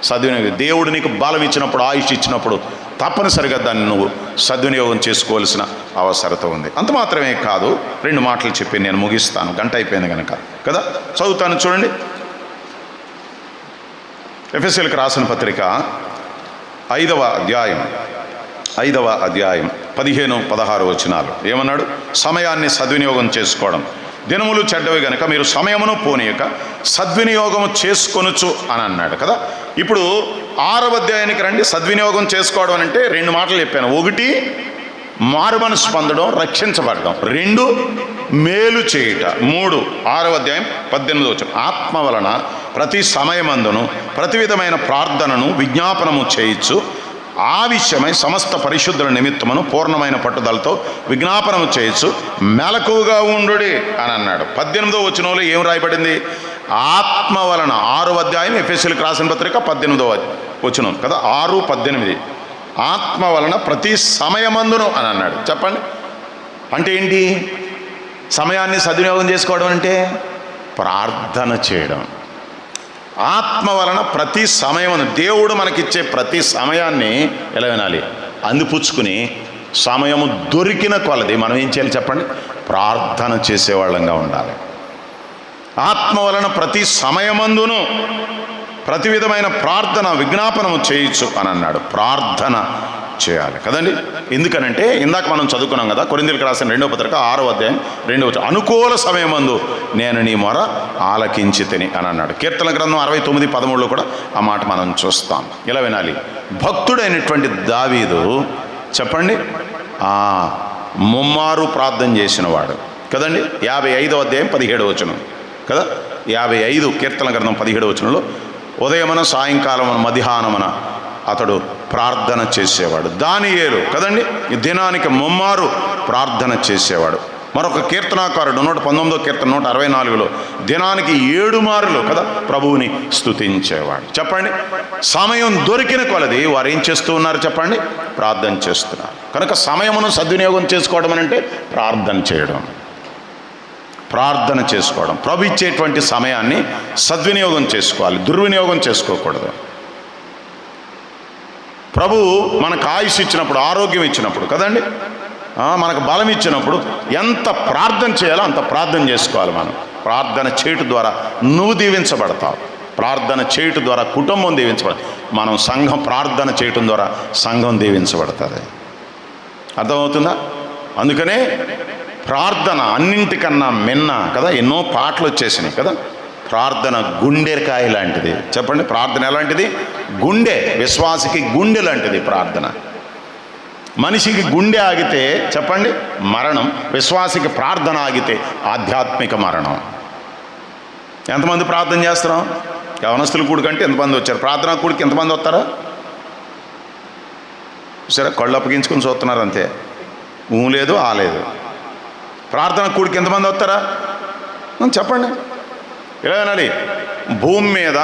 సద్వినియోగం, దేవుడు నీకు బలం ఇచ్చినప్పుడు, ఆయుష్ ఇచ్చినప్పుడు తప్పనిసరిగా దాన్ని నువ్వు సద్వినియోగం చేసుకోవాల్సిన అవసరత ఉంది. అంత మాత్రమే కాదు, 2 మాటలు చెప్పి నేను ముగిస్తాను, గంట అయిపోయింది కనుక కదా. చదువుతాను చూడండి. ఎఫెసీయులకు రాసిన పత్రిక 5వ అధ్యాయం 15-16 వచనాలు ఏమన్నాడు? సమయాన్ని సద్వినియోగం చేసుకోవడం. దినములు చెడ్డవి గనక మీరు సమయమును పోనీయక సద్వినియోగం చేసుకొనుచు అని అన్నాడు కదా. ఇప్పుడు 6వ అధ్యాయానికి రండి. సద్వినియోగం చేసుకోవడం అంటే 2 మాటలు చెప్పాను. 1 మారు మనసు పొందడం, రక్షించబడడం. 2 మేలు చేయుట. 3 6వ అధ్యాయం 18వ వచనం, ఆత్మ వలన ప్రతి సమయమందును ప్రతి విధమైన ప్రార్థనను విజ్ఞాపనము చేయొచ్చు, ఆ విషయమై సమస్త పరిశుద్ధుల నిమిత్తమును పూర్ణమైన పట్టుదలతో విజ్ఞాపనము చేయొచ్చు, మెలకువగా ఉండుడి అని అన్నాడు. 18వ వచనంలో ఏం రాయబడింది? ఆత్మ వలన. 6వ అధ్యాయం ఎఫెసీయులకు రాసిన పత్రిక 18వ వచనం కదా, 6:18. ఆత్మ వలన ప్రతి సమయమందును అని అన్నాడు. చెప్పండి, అంటే ఏంటి? సమయాన్ని సద్వినియోగం చేసుకోవడం అంటే ప్రార్థన చేయడం. ఆత్మ వలన ప్రతి సమయం, దేవుడు మనకిచ్చే ప్రతి సమయాన్ని ఎలా వినాలి? అందిపుచ్చుకుని సమయము దొరికిన కొలది మనం ఏం చేయాలి చెప్పండి? ప్రార్థన చేసేవాళ్ళంగా ఉండాలి. ఆత్మ వలన ప్రతి సమయమందును ప్రతి విధమైన ప్రార్థన విజ్ఞాపనము చేయొచ్చు అని అన్నాడు. ప్రార్థన చేయాలి కదండి. ఎందుకనంటే ఇందాక మనం చదువుకున్నాం కదా, కొరింథీయులకు రాసిన 2వ పత్రిక 6వ అధ్యాయం 2వ వచనం, అనుకూల సమయమందు నేను నీ మొర ఆలకించి తిని అని అన్నాడు. కీర్తన గ్రంథం 69:13లో కూడా ఆ మాట మనం చూస్తాం. ఇలా వినాలి. భక్తుడైనటువంటి దావీదు చెప్పండి, ముమ్మారు ప్రార్థన చేసినవాడు కదండి. 55వ అధ్యాయం 17వ వచనం కదా. 55 కీర్తన గ్రంథం 17వ వచనంలో ఉదయమున సాయంకాలమున మధ్యాహ్నమున అతడు ప్రార్థన చేసేవాడు. దానియేలు కదండి, దినానికి ముమ్మారు ప్రార్థన చేసేవాడు. మరొక కీర్తనాకారుడు 119వ కీర్తన 164లో దినానికి 7 మార్లు కదా ప్రభువుని స్తుతించేవాడు. చెప్పండి, సమయం దొరికిన కొలది వారు ఏం చేస్తూ ఉన్నారు చెప్పండి? ప్రార్థన చేస్తున్నారు. కనుక సమయమును సద్వినియోగం చేసుకోవడం అంటే ప్రార్థన చేయడం, ప్రార్థన చేసుకోవడం. ప్రభు ఇచ్చేటువంటి సమయాన్ని సద్వినియోగం చేసుకోవాలి, దుర్వినియోగం చేసుకోకూడదు. ప్రభు మనకు ఆయుష్ ఇచ్చినప్పుడు, ఆరోగ్యం ఇచ్చినప్పుడు కదండి, మనకు బలం ఇచ్చినప్పుడు ఎంత ప్రార్థన చేయాలో అంత ప్రార్థన చేసుకోవాలి. మనం ప్రార్థన చేయటం ద్వారా నువ్వు దీవించబడతావు, ప్రార్థన చేయటం ద్వారా కుటుంబం దీవించబడతావు, మనం సంఘం ప్రార్థన చేయటం ద్వారా సంఘం దీవించబడుతుంది. అర్థమవుతుందా? అందుకనే ప్రార్థన అన్నింటికన్నా మిన్న కదా. ఎన్నో పాటలు వచ్చేసినాయి కదా. ప్రార్థన గుండెకాయ లాంటిది. చెప్పండి, ప్రార్థన ఎలాంటిది? గుండె. విశ్వాసికి గుండె లాంటిది ప్రార్థన. మనిషికి గుండె ఆగితే చెప్పండి మరణం, విశ్వాసికి ప్రార్థన ఆగితే ఆధ్యాత్మిక మరణం. ఎంతమంది ప్రార్థన చేస్తున్నాం? యవనస్తుల కూడికి అంటే ఎంతమంది వచ్చారు? ప్రార్థనా కూడికి ఎంతమంది వస్తారా? సరే, కళ్ళు అప్పగించుకొని చూస్తున్నారు అంతే, లేదు ఆ లేదు. ప్రార్థన కూడికి ఎంతమంది వస్తారా చెప్పండి. ఇలా అనాలి, భూమి మీద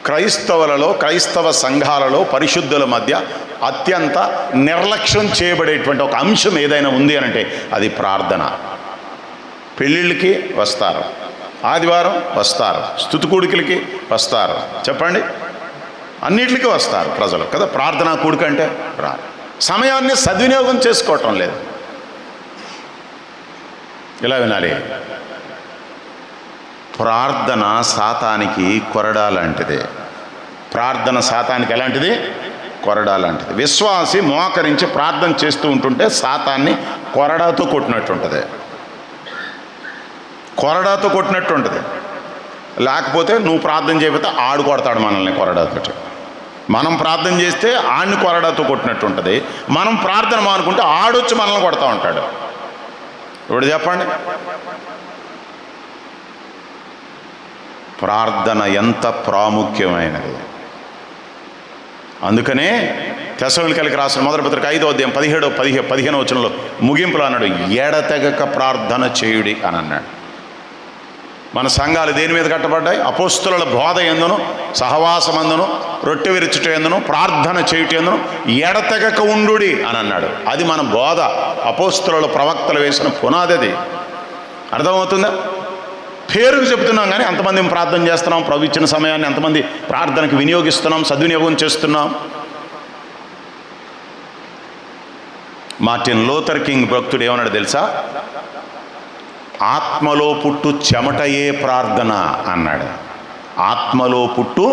క్రైస్తవులలో, క్రైస్తవ సంఘాలలో, పరిశుద్ధుల మధ్య అత్యంత నిర్లక్ష్యం చేయబడేటువంటి ఒక అంశం ఏదైనా ఉంది అనంటే అది ప్రార్థన. పెళ్ళిళ్ళకి వస్తారు, ఆదివారం వస్తారు, స్తుతి కూడికలకి వస్తారు, చెప్పండి అన్నిటికీ వస్తారు ప్రజలు కదా. ప్రార్థనా కూడిక అంటే రారు. సమయాన్ని సద్వినియోగం చేసుకోవటం లేదు. ఇలా వినాలి, ప్రార్థన సాతానికి కొరడా లాంటిది. ప్రార్థన సాతానికి ఎలాంటిది? కొరడా లాంటిది. విశ్వాసి మోకరించి ప్రార్థన చేస్తూ ఉంటుంటే సాతాన్ని కొరడాతో కొట్టినట్టు ఉంటుంది, కొరడాతో కొట్టినట్టు ఉంటుంది. లేకపోతే నువ్వు ప్రార్థన చేయకపోతే ఆడు కొడతాడు మనల్ని కొరడాతో. మనం ప్రార్థన చేస్తే ఆడిని కొరడాతో కొట్టినట్టు ఉంటుంది. మనం ప్రార్థన మానుకుంటే ఆడొచ్చి మనల్ని కొడతా ఉంటాడు. ఇప్పుడు చెప్పండి, ప్రార్థన ఎంత ప్రాముఖ్యమైనది. అందుకనే తెస్సలోనికైలకు రాసిన మొదటి పత్రిక 5వ అధ్యాయం 17-15 వచనంలో ముగింపులో అన్నాడు, ఎడతెగక ప్రార్థన చేయుడి అని అన్నాడు. మన సంఘాలు దేని మీద కట్టబడ్డాయి? అపోస్తలుల బోధ ఎందును, సహవాసమందును, రొట్టె విరుచుట ఎందును, ప్రార్థన చేయుట ఎందును ఎడతెగక ఉండుడి అని అన్నాడు. అది మన బోధ, అపోస్తలుల ప్రవక్తలు వేసిన పునాది. అది అర్థమవుతుందా? పేరుకు చెప్తున్నాం కానీ ఎంతమంది ప్రార్థన చేస్తున్నాం? ప్రభు ఇచ్చిన సమయాన్ని ఎంతమంది ప్రార్థనకు వినియోగిస్తున్నాం, సద్వినియోగం చేస్తున్నాం? మార్టిన్ లూథర్ కింగ్ భక్తుడు ఏమన్నాడు తెలుసా? ఆత్మలో పుట్టు చెమటయే ప్రార్థన అన్నాడు. ఆత్మలో పుట్టు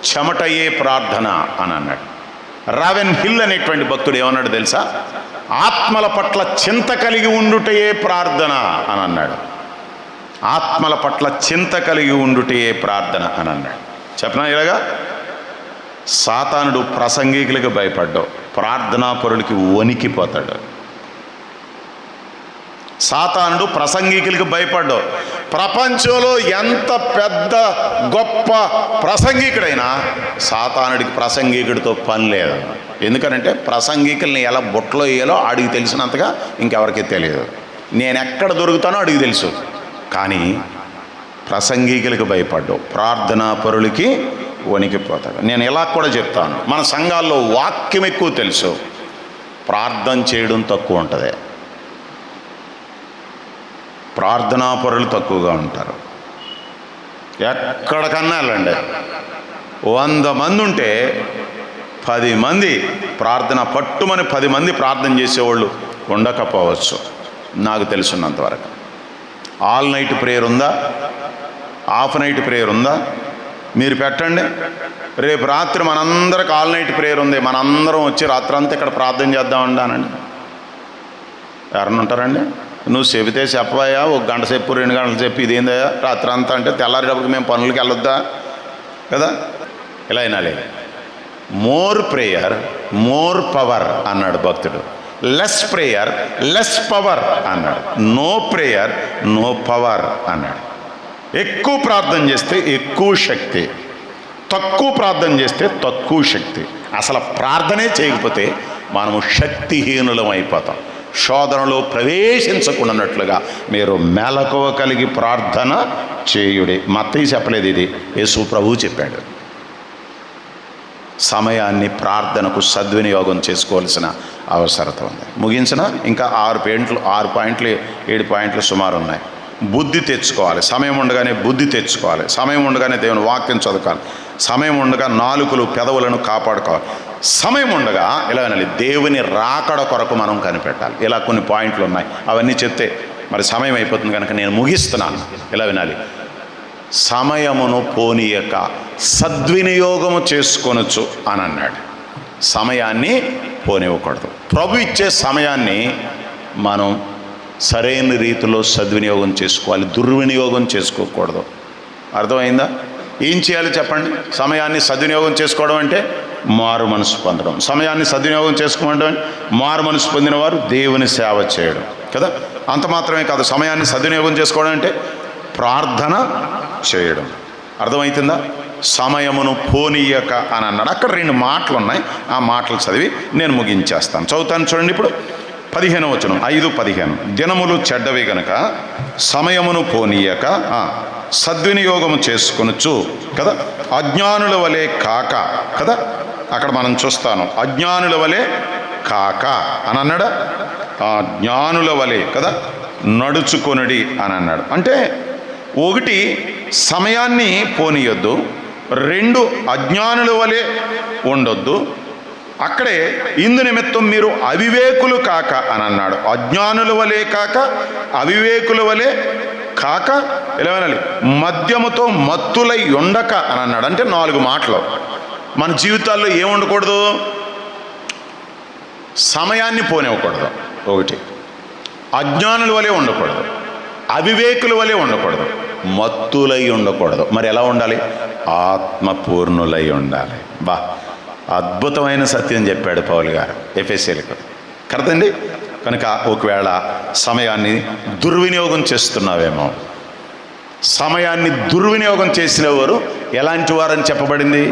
చెమటయే ప్రార్థన అని అన్నాడు. రావెన్ హిల్ అనేటువంటి భక్తుడు ఏమన్నాడు తెలుసా? ఆత్మల పట్ల చింత కలిగి ఉండుటయే ప్రార్థన అని అన్నాడు. ఆత్మల పట్ల చింత కలిగి ఉండుటయే ప్రార్థన అని అన్నాడు. చెప్పనా ఇలాగా? సాతానుడు ప్రసంగికులకు భయపడ్డావు, ప్రార్థనాపరులకి వణికిపోతాడు. సాతానుడు ప్రసంగికులకి భయపడ్డావు. ప్రపంచంలో ఎంత పెద్ద గొప్ప ప్రసంగికుడైనా సాతానుడికి ప్రసంగికుడితో పని లేదు. ఎందుకనంటే ప్రసంగికుల్ని ఎలా బుట్టలో వేయాలో ఆడికి తెలిసినంతగా ఇంకెవరికి తెలియదు. నేను ఎక్కడ దొరుకుతానో ఆడికి తెలుసు. కానీ ప్రసంగికులకు భయపడ్డావు, ప్రార్థనా పరులకి వణికిపోతాడు. నేను ఇలా కూడా చెప్తాను, మన సంఘాల్లో వాక్యం ఎక్కువ తెలుసు, ప్రార్థన చేయడం తక్కువ ఉంటుంది. ప్రార్థనా పరులు తక్కువగా ఉంటారు. ఎక్కడికన్నా వెళ్ళండి, 100 మంది ఉంటే 10 మంది ప్రార్థన పట్టుమని 10 మంది ప్రార్థన చేసేవాళ్ళు ఉండకపోవచ్చు నాకు తెలుసున్నంతవరకు. ఆల్ నైట్ ప్రేయర్ ఉందా? హాఫ్ నైట్ ప్రేయర్ ఉందా? మీరు పెట్టండి. రేపు రాత్రి మనందరికి ఆల్ నైట్ ప్రేయర్ ఉంది, మనందరం వచ్చి రాత్రంతా ఇక్కడ ప్రార్థన చేద్దామండి అనండి. ఎవరన్నా ఉంటారండి? నువ్వు చెబితే చెప్పవయ్యా, 1 గంట చెప్పు, 2 గంటలు చెప్పి ఇదేందయ్యా రాత్రంతా అంటే తెల్లారేటప్పటికి మేము పనులకి వెళ్ళొద్దా కదా? ఇలా వినాలి. మోర్ ప్రేయర్ మోర్ పవర్ అన్నాడు భక్తుడు. లెస్ ప్రేయర్ లెస్ పవర్ అన్నాడు. నో ప్రేయర్ నో పవర్ అన్నాడు. ఎక్కువ ప్రార్థన చేస్తే ఎక్కువ శక్తి, తక్కువ ప్రార్థన చేస్తే తక్కువ శక్తి. అసలు ప్రార్థనే చేయకపోతే మనము శక్తిహీనులం అయిపోతాం. శోధనలో ప్రవేశించకుండానట్లుగా మీరు మెలకువ కలిగి ప్రార్థన చేయుడి. మత్తయి చెప్పలేదు, ఇది యేసు ప్రభువు చెప్పాడు. సమయాన్ని ప్రార్థనకు సద్వినియోగం చేసుకోవాల్సిన అవసరత ఉంది. ముగించిన ఇంకా 6 పాయింట్లు 7 పాయింట్లు సుమారు ఉన్నాయి. బుద్ధి తెచ్చుకోవాలి. సమయం ఉండగానే బుద్ధి తెచ్చుకోవాలి. సమయం ఉండగానే దేవుని వాక్యం చదువుకోవాలి. సమయం ఉండగా నాలుకలు పెదవులను కాపాడుకోవాలి. సమయం ఉండగా ఇలా వినాలి, దేవుని రాకడ కొరకు మనం కనిపెట్టాలి. ఇలా కొన్ని పాయింట్లు ఉన్నాయి, అవన్నీ చెప్తే మరి సమయం అయిపోతుంది కనుక నేను ముగిస్తున్నాను. ఇలా వినాలి, సమయమును పోనీయక సద్వినియోగము చేసుకొనొచ్చు అని అన్నాడు. సమయాన్ని పోనివ్వకూడదు. ప్రభు ఇచ్చే సమయాన్ని మనం సరైన రీతిలో సద్వినియోగం చేసుకోవాలి, దుర్వినియోగం చేసుకోకూడదు. అర్థమైందా? ఏం చేయాలి చెప్పండి? సమయాన్ని సద్వినియోగం చేసుకోవడం అంటే మారు మనసు పొందడం. సమయాన్ని సద్వినియోగం చేసుకోవడం, మారు మనసు పొందిన వారు దేవుని సేవ చేయడం కదా. అంత మాత్రమే కాదు, సమయాన్ని సద్వినియోగం చేసుకోవడం అంటే ప్రార్థన చేయడం. అర్థమవుతుందా? సమయమును పోనీయక అని అన్నాడు. అక్కడ 2 మాటలు ఉన్నాయి. ఆ మాటలు చదివి నేను ముగించేస్తాను. చదువుతాను చూడండి. ఇప్పుడు 15వ వచనం, 5:15. దినములు చెడ్డవి గనక సమయమును పోనీయక సద్వినియోగము చేసుకొనొచ్చు కదా, అజ్ఞానుల వలె కాక కదా. అక్కడ మనం చూస్తాను, అజ్ఞానుల వలె కాక అని అన్నాడా? జ్ఞానుల వలె కదా నడుచుకొనుడి అని అన్నాడు. అంటే 1 సమయాన్ని పోనీయొద్దు, 2 అజ్ఞానుల వలె ఉండొద్దు. అక్కడే ఇందు నిమిత్తం మీరు అవివేకులు కాక అని అన్నాడు. అజ్ఞానుల వలె కాక, అవివేకుల వలె కాక, ఎలా వినాలి? మద్యముతో మత్తులై ఉండక అని అన్నాడు. అంటే 4 మాటలు. మన జీవితాల్లో ఏం ఉండకూడదు? సమయాన్ని పోనివ్వకూడదు. 1 అజ్ఞానుల వలె ఉండకూడదు, అవివేకుల వలె ఉండకూడదు, మత్తులై ఉండకూడదు. మరి ఎలా ఉండాలి? ఆత్మపూర్ణులై ఉండాలి. బా, అద్భుతమైన సత్యం చెప్పాడు పౌలు గారు ఎఫెసీయులకు. కరెక్టండి. కనుక ఒకవేళ సమయాన్ని దుర్వినియోగం చేస్తున్నావేమో, సమయాన్ని దుర్వినియోగం చేసిన వారు ఎలాంటి వారని చెప్పబడింది?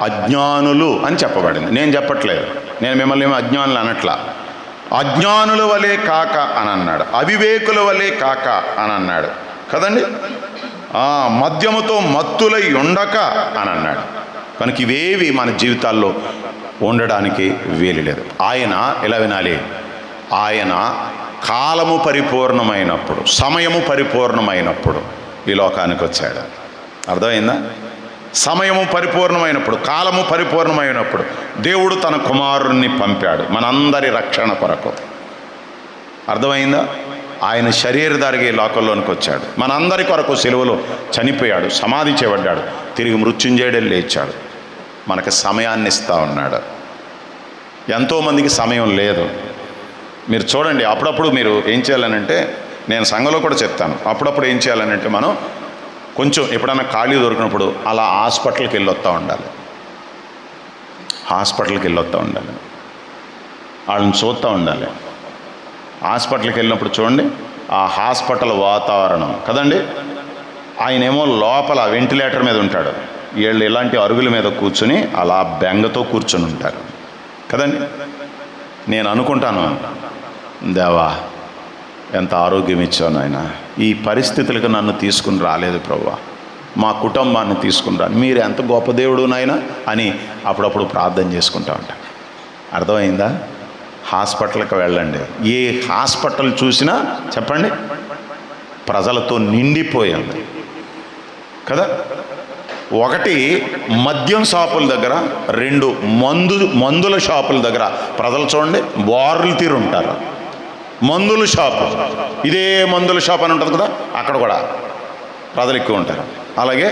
అజ్ఞానులు అని చెప్పబడింది. నేను చెప్పట్లేదు, నేను మిమ్మల్ని ఏమో అజ్ఞానులు అనట్లా. అజ్ఞానుల వలె కాక అని అన్నాడు, అవివేకుల వలె కాక అని అన్నాడు కదండి. మద్యముతో మత్తులై ఉండక అని అన్నాడు. కనుక ఇవేవి మన జీవితాల్లో ఉండడానికి వీలు లేదు. ఆయన ఎలా వినాలి? ఆయన కాలము పరిపూర్ణమైనప్పుడు, సమయము పరిపూర్ణమైనప్పుడు ఈ లోకానికి వచ్చాడు. అర్థమైందా? సమయము పరిపూర్ణమైనప్పుడు, కాలము పరిపూర్ణమైనప్పుడు దేవుడు తన కుమారుణ్ణి పంపాడు మనందరి రక్షణ కొరకు. అర్థమైందా? ఆయన శరీరధారిగా ఈ లోకంలోనికి వచ్చాడు, మనందరి కొరకు సిలువలో చనిపోయాడు, సమాధి చేయబడ్డాడు, తిరిగి మృత్యుంజయుడే లేచాడు, మనకు సమయాన్ని ఇస్తూ ఉన్నాడు. ఎంతోమందికి సమయం లేదు. మీరు చూడండి, అప్పుడప్పుడు మీరు ఏం చేయాలనంటే, నేను సంఘంలో కూడా చెప్తాను, అప్పుడప్పుడు ఏం చేయాలనంటే మనం కొంచెం ఎప్పుడైనా ఖాళీ దొరికినప్పుడు అలా హాస్పిటల్కి వెళ్ళొస్తూ ఉండాలి. హాస్పిటల్కి వెళ్ళొస్తూ ఉండాలి, వాళ్ళని చూస్తూ ఉండాలి. హాస్పిటల్కి వెళ్ళినప్పుడు చూడండి, ఆ హాస్పిటల్ వాతావరణం కదండి. ఆయనేమో లోపల వెంటిలేటర్ మీద ఉంటాడు, వీళ్ళు ఇలాంటి అరుగుల మీద కూర్చుని అలా బెంగతో కూర్చొని ఉంటారు కదండి. నేను అనుకుంటాను, దేవా ఎంత ఆరోగ్యం ఇచ్చావు నాయన, ఈ పరిస్థితులకు నన్ను తీసుకుని రాలేదు ప్రభువా, మా కుటుంబాన్ని తీసుకుని రా, మీరు ఎంత గొప్ప దేవుడు నాయన అని అప్పుడప్పుడు ప్రార్థన చేసుకుంటా ఉంటాను. అర్థమైందా? హాస్పిటల్కి వెళ్ళండి, ఏ హాస్పిటల్ చూసినా చెప్పండి ప్రజలతో నిండిపోయింది కదా. 1 మద్యం షాపుల దగ్గర, 2 మందుల షాపుల దగ్గర ప్రజలు చూడండి బారులు తీరు ఉంటారు. మందుల షాపు, ఇదే మందుల షాప్ అని ఉంటుంది కదా, అక్కడ కూడా ప్రజలు ఎక్కువ ఉంటారు. అలాగే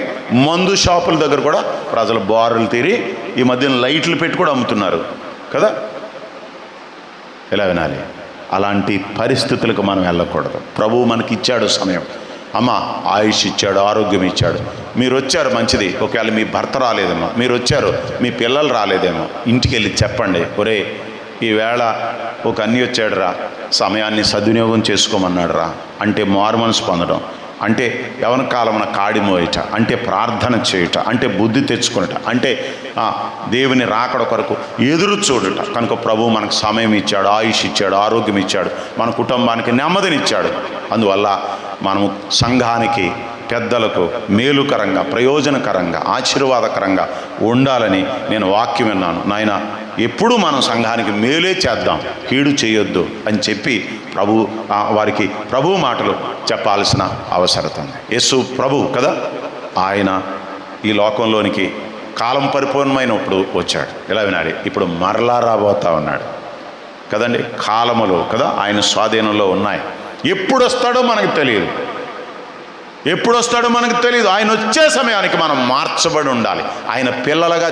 మందు షాపుల దగ్గర కూడా ప్రజలు బారులు తీరి ఈ మధ్యన లైట్లు పెట్టి కూడా అమ్ముతున్నారు కదా. ఎలా వినాలి? అలాంటి పరిస్థితులకు మనం వెళ్ళకూడదు. ప్రభువు మనకి ఇచ్చాడు సమయం, అమ్మ ఆయుష్ ఇచ్చాడు, ఆరోగ్యం ఇచ్చాడు. మీరు వచ్చారు మంచిది, ఒకవేళ మీ భర్త రాలేదేమో, మీరు వచ్చారు మీ పిల్లలు రాలేదేమో, ఇంటికి వెళ్ళి చెప్పండి, ఒరే ఈవేళ ఒక అన్ని వచ్చాడు రా, సమయాన్ని సద్వినియోగం చేసుకోమన్నాడు రా అంటే మారు మనసు పొందడం, అంటే యవన కాలమున కాడి మోయట, అంటే ప్రార్థన చేయుట, అంటే బుద్ధి తెచ్చుకునట, అంటే దేవుని రాకడ కొరకు ఎదురు చూడుట. కనుక ప్రభువు మనకు సమయం ఇచ్చాడు, ఆయుష్ ఇచ్చాడు, ఆరోగ్యం ఇచ్చాడు, మన కుటుంబానికి నెమ్మదినిచ్చాడు. అందువల్ల మనము సంఘానికి, పెద్దలకు మేలుకరంగా, ప్రయోజనకరంగా, ఆశీర్వాదకరంగా ఉండాలని నేను వాక్యం విన్నాను. నాయన ఎప్పుడూ మనం సంఘానికి మేలే చేద్దాం, కీడు చేయొద్దు అని చెప్పి వారికి ప్రభు మాటలు చెప్పాల్సిన అవసరత ఉంది. యేసు ప్రభు కదా, ఆయన ఈ లోకంలోనికి కాలం పరిపూర్ణమైనప్పుడు వచ్చాడు. ఎలా వినాలి? ఇప్పుడు మరలా రాబోతా ఉన్నాడు కదండి. కాలములు కదా ఆయన స్వాధీనంలో ఉన్నాయి. ఎప్పుడు వస్తాడో మనకు తెలియదు, ఎప్పుడు వస్తాడో మనకు తెలియదు. ఆయన వచ్చే సమయానికి మనం మార్చబడి ఉండాలి, ఆయన పిల్లలుగా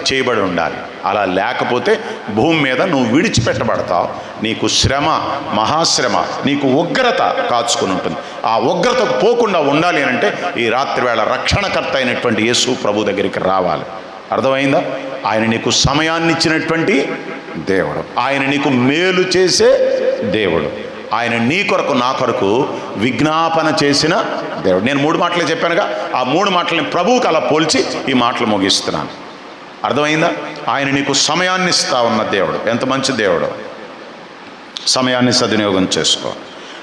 చేయబడి ఉండాలి. అలా లేకపోతే భూమి మీద నువ్వు విడిచిపెట్టబడతావు. నీకు శ్రమ, మహాశ్రమ, నీకు ఉగ్రత కాచుకుని ఉంటుంది. ఆ ఉగ్రతకు పోకుండా ఉండాలి అంటే ఈ రాత్రి వేళ రక్షణకర్త అయినటువంటి యేసు ప్రభు దగ్గరికి రావాలి. అర్థమైందా? ఆయన నీకు సమయాన్ని ఇచ్చినటువంటి దేవుడు, ఆయన నీకు మేలు చేసే దేవుడు, ఆయన నీ కొరకు నా కొరకు విజ్ఞాపన చేసిన దేవుడు. నేను 3 మాటలే చెప్పానుగా, ఆ 3 మాటలని ప్రభువుకి అలా పోల్చి ఈ మాటలు ముగిస్తున్నాను. అర్థమైందా? ఆయన నీకు సమయాన్ని ఇస్తా ఉన్న దేవుడు. ఎంత మంచి దేవుడు! సమయాన్ని సద్వినియోగం చేసుకో.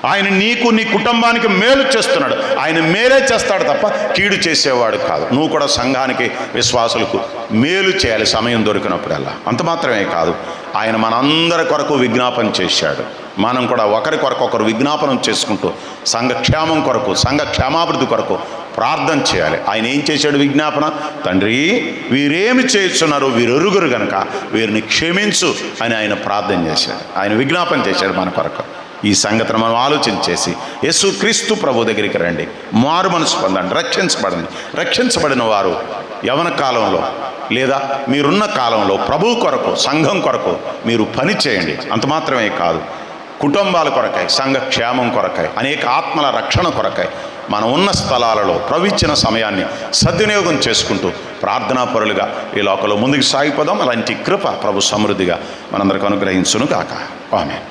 ఆయన నీకు నీ కుటుంబానికి మేలు చేస్తున్నాడు. ఆయన మేలే చేస్తాడు తప్ప కీడు చేసేవాడు కాదు. నువ్వు కూడా సంఘానికి, విశ్వాసులకు మేలు చేయాలి సమయం దొరికినప్పుడల్లా. అంత మాత్రమే కాదు, ఆయన మనందరి కొరకు విజ్ఞాపన చేశాడు. మనం కూడా ఒకరి కొరకు ఒకరు విజ్ఞాపనం చేసుకుంటూ సంఘ క్షేమం కొరకు, సంఘ క్షేమాభివృద్ధి కొరకు ప్రార్థన చేయాలి. ఆయన ఏం చేశాడు విజ్ఞాపన? తండ్రి, వీరేమి చేస్తున్నారు వీరెరుగురు గనక వీరిని క్షమించు అని ఆయన ప్రార్థన చేశాడు. ఆయన విజ్ఞాపన చేశాడు మన కొరకు. ఈ సంగతిని మనం ఆలోచన చేసి యేసుక్రీస్తు ప్రభు దగ్గరికి రండి, మారు మనసు పొందండి, రక్షించబడండి. రక్షించబడిన వారు యవన కాలంలో లేదా మీరున్న కాలంలో ప్రభు కొరకు, సంఘం కొరకు మీరు పని చేయండి. అంత మాత్రమే కాదు, కుటుంబాల కొరకై, సంఘ క్షేమం కొరకై, అనేక ఆత్మల రక్షణ కొరకై మనం ఉన్న స్థలాలలో ప్రభు ఇచ్చిన సమయాన్ని సద్వినియోగం చేసుకుంటూ ప్రార్థనాపరులుగా ఈ లోకంలో ముందుకు సాగిపోదాం. అలాంటి కృప ప్రభు సమృద్ధిగా మనందరికీ అనుగ్రహించును గాక. ఆమేన్.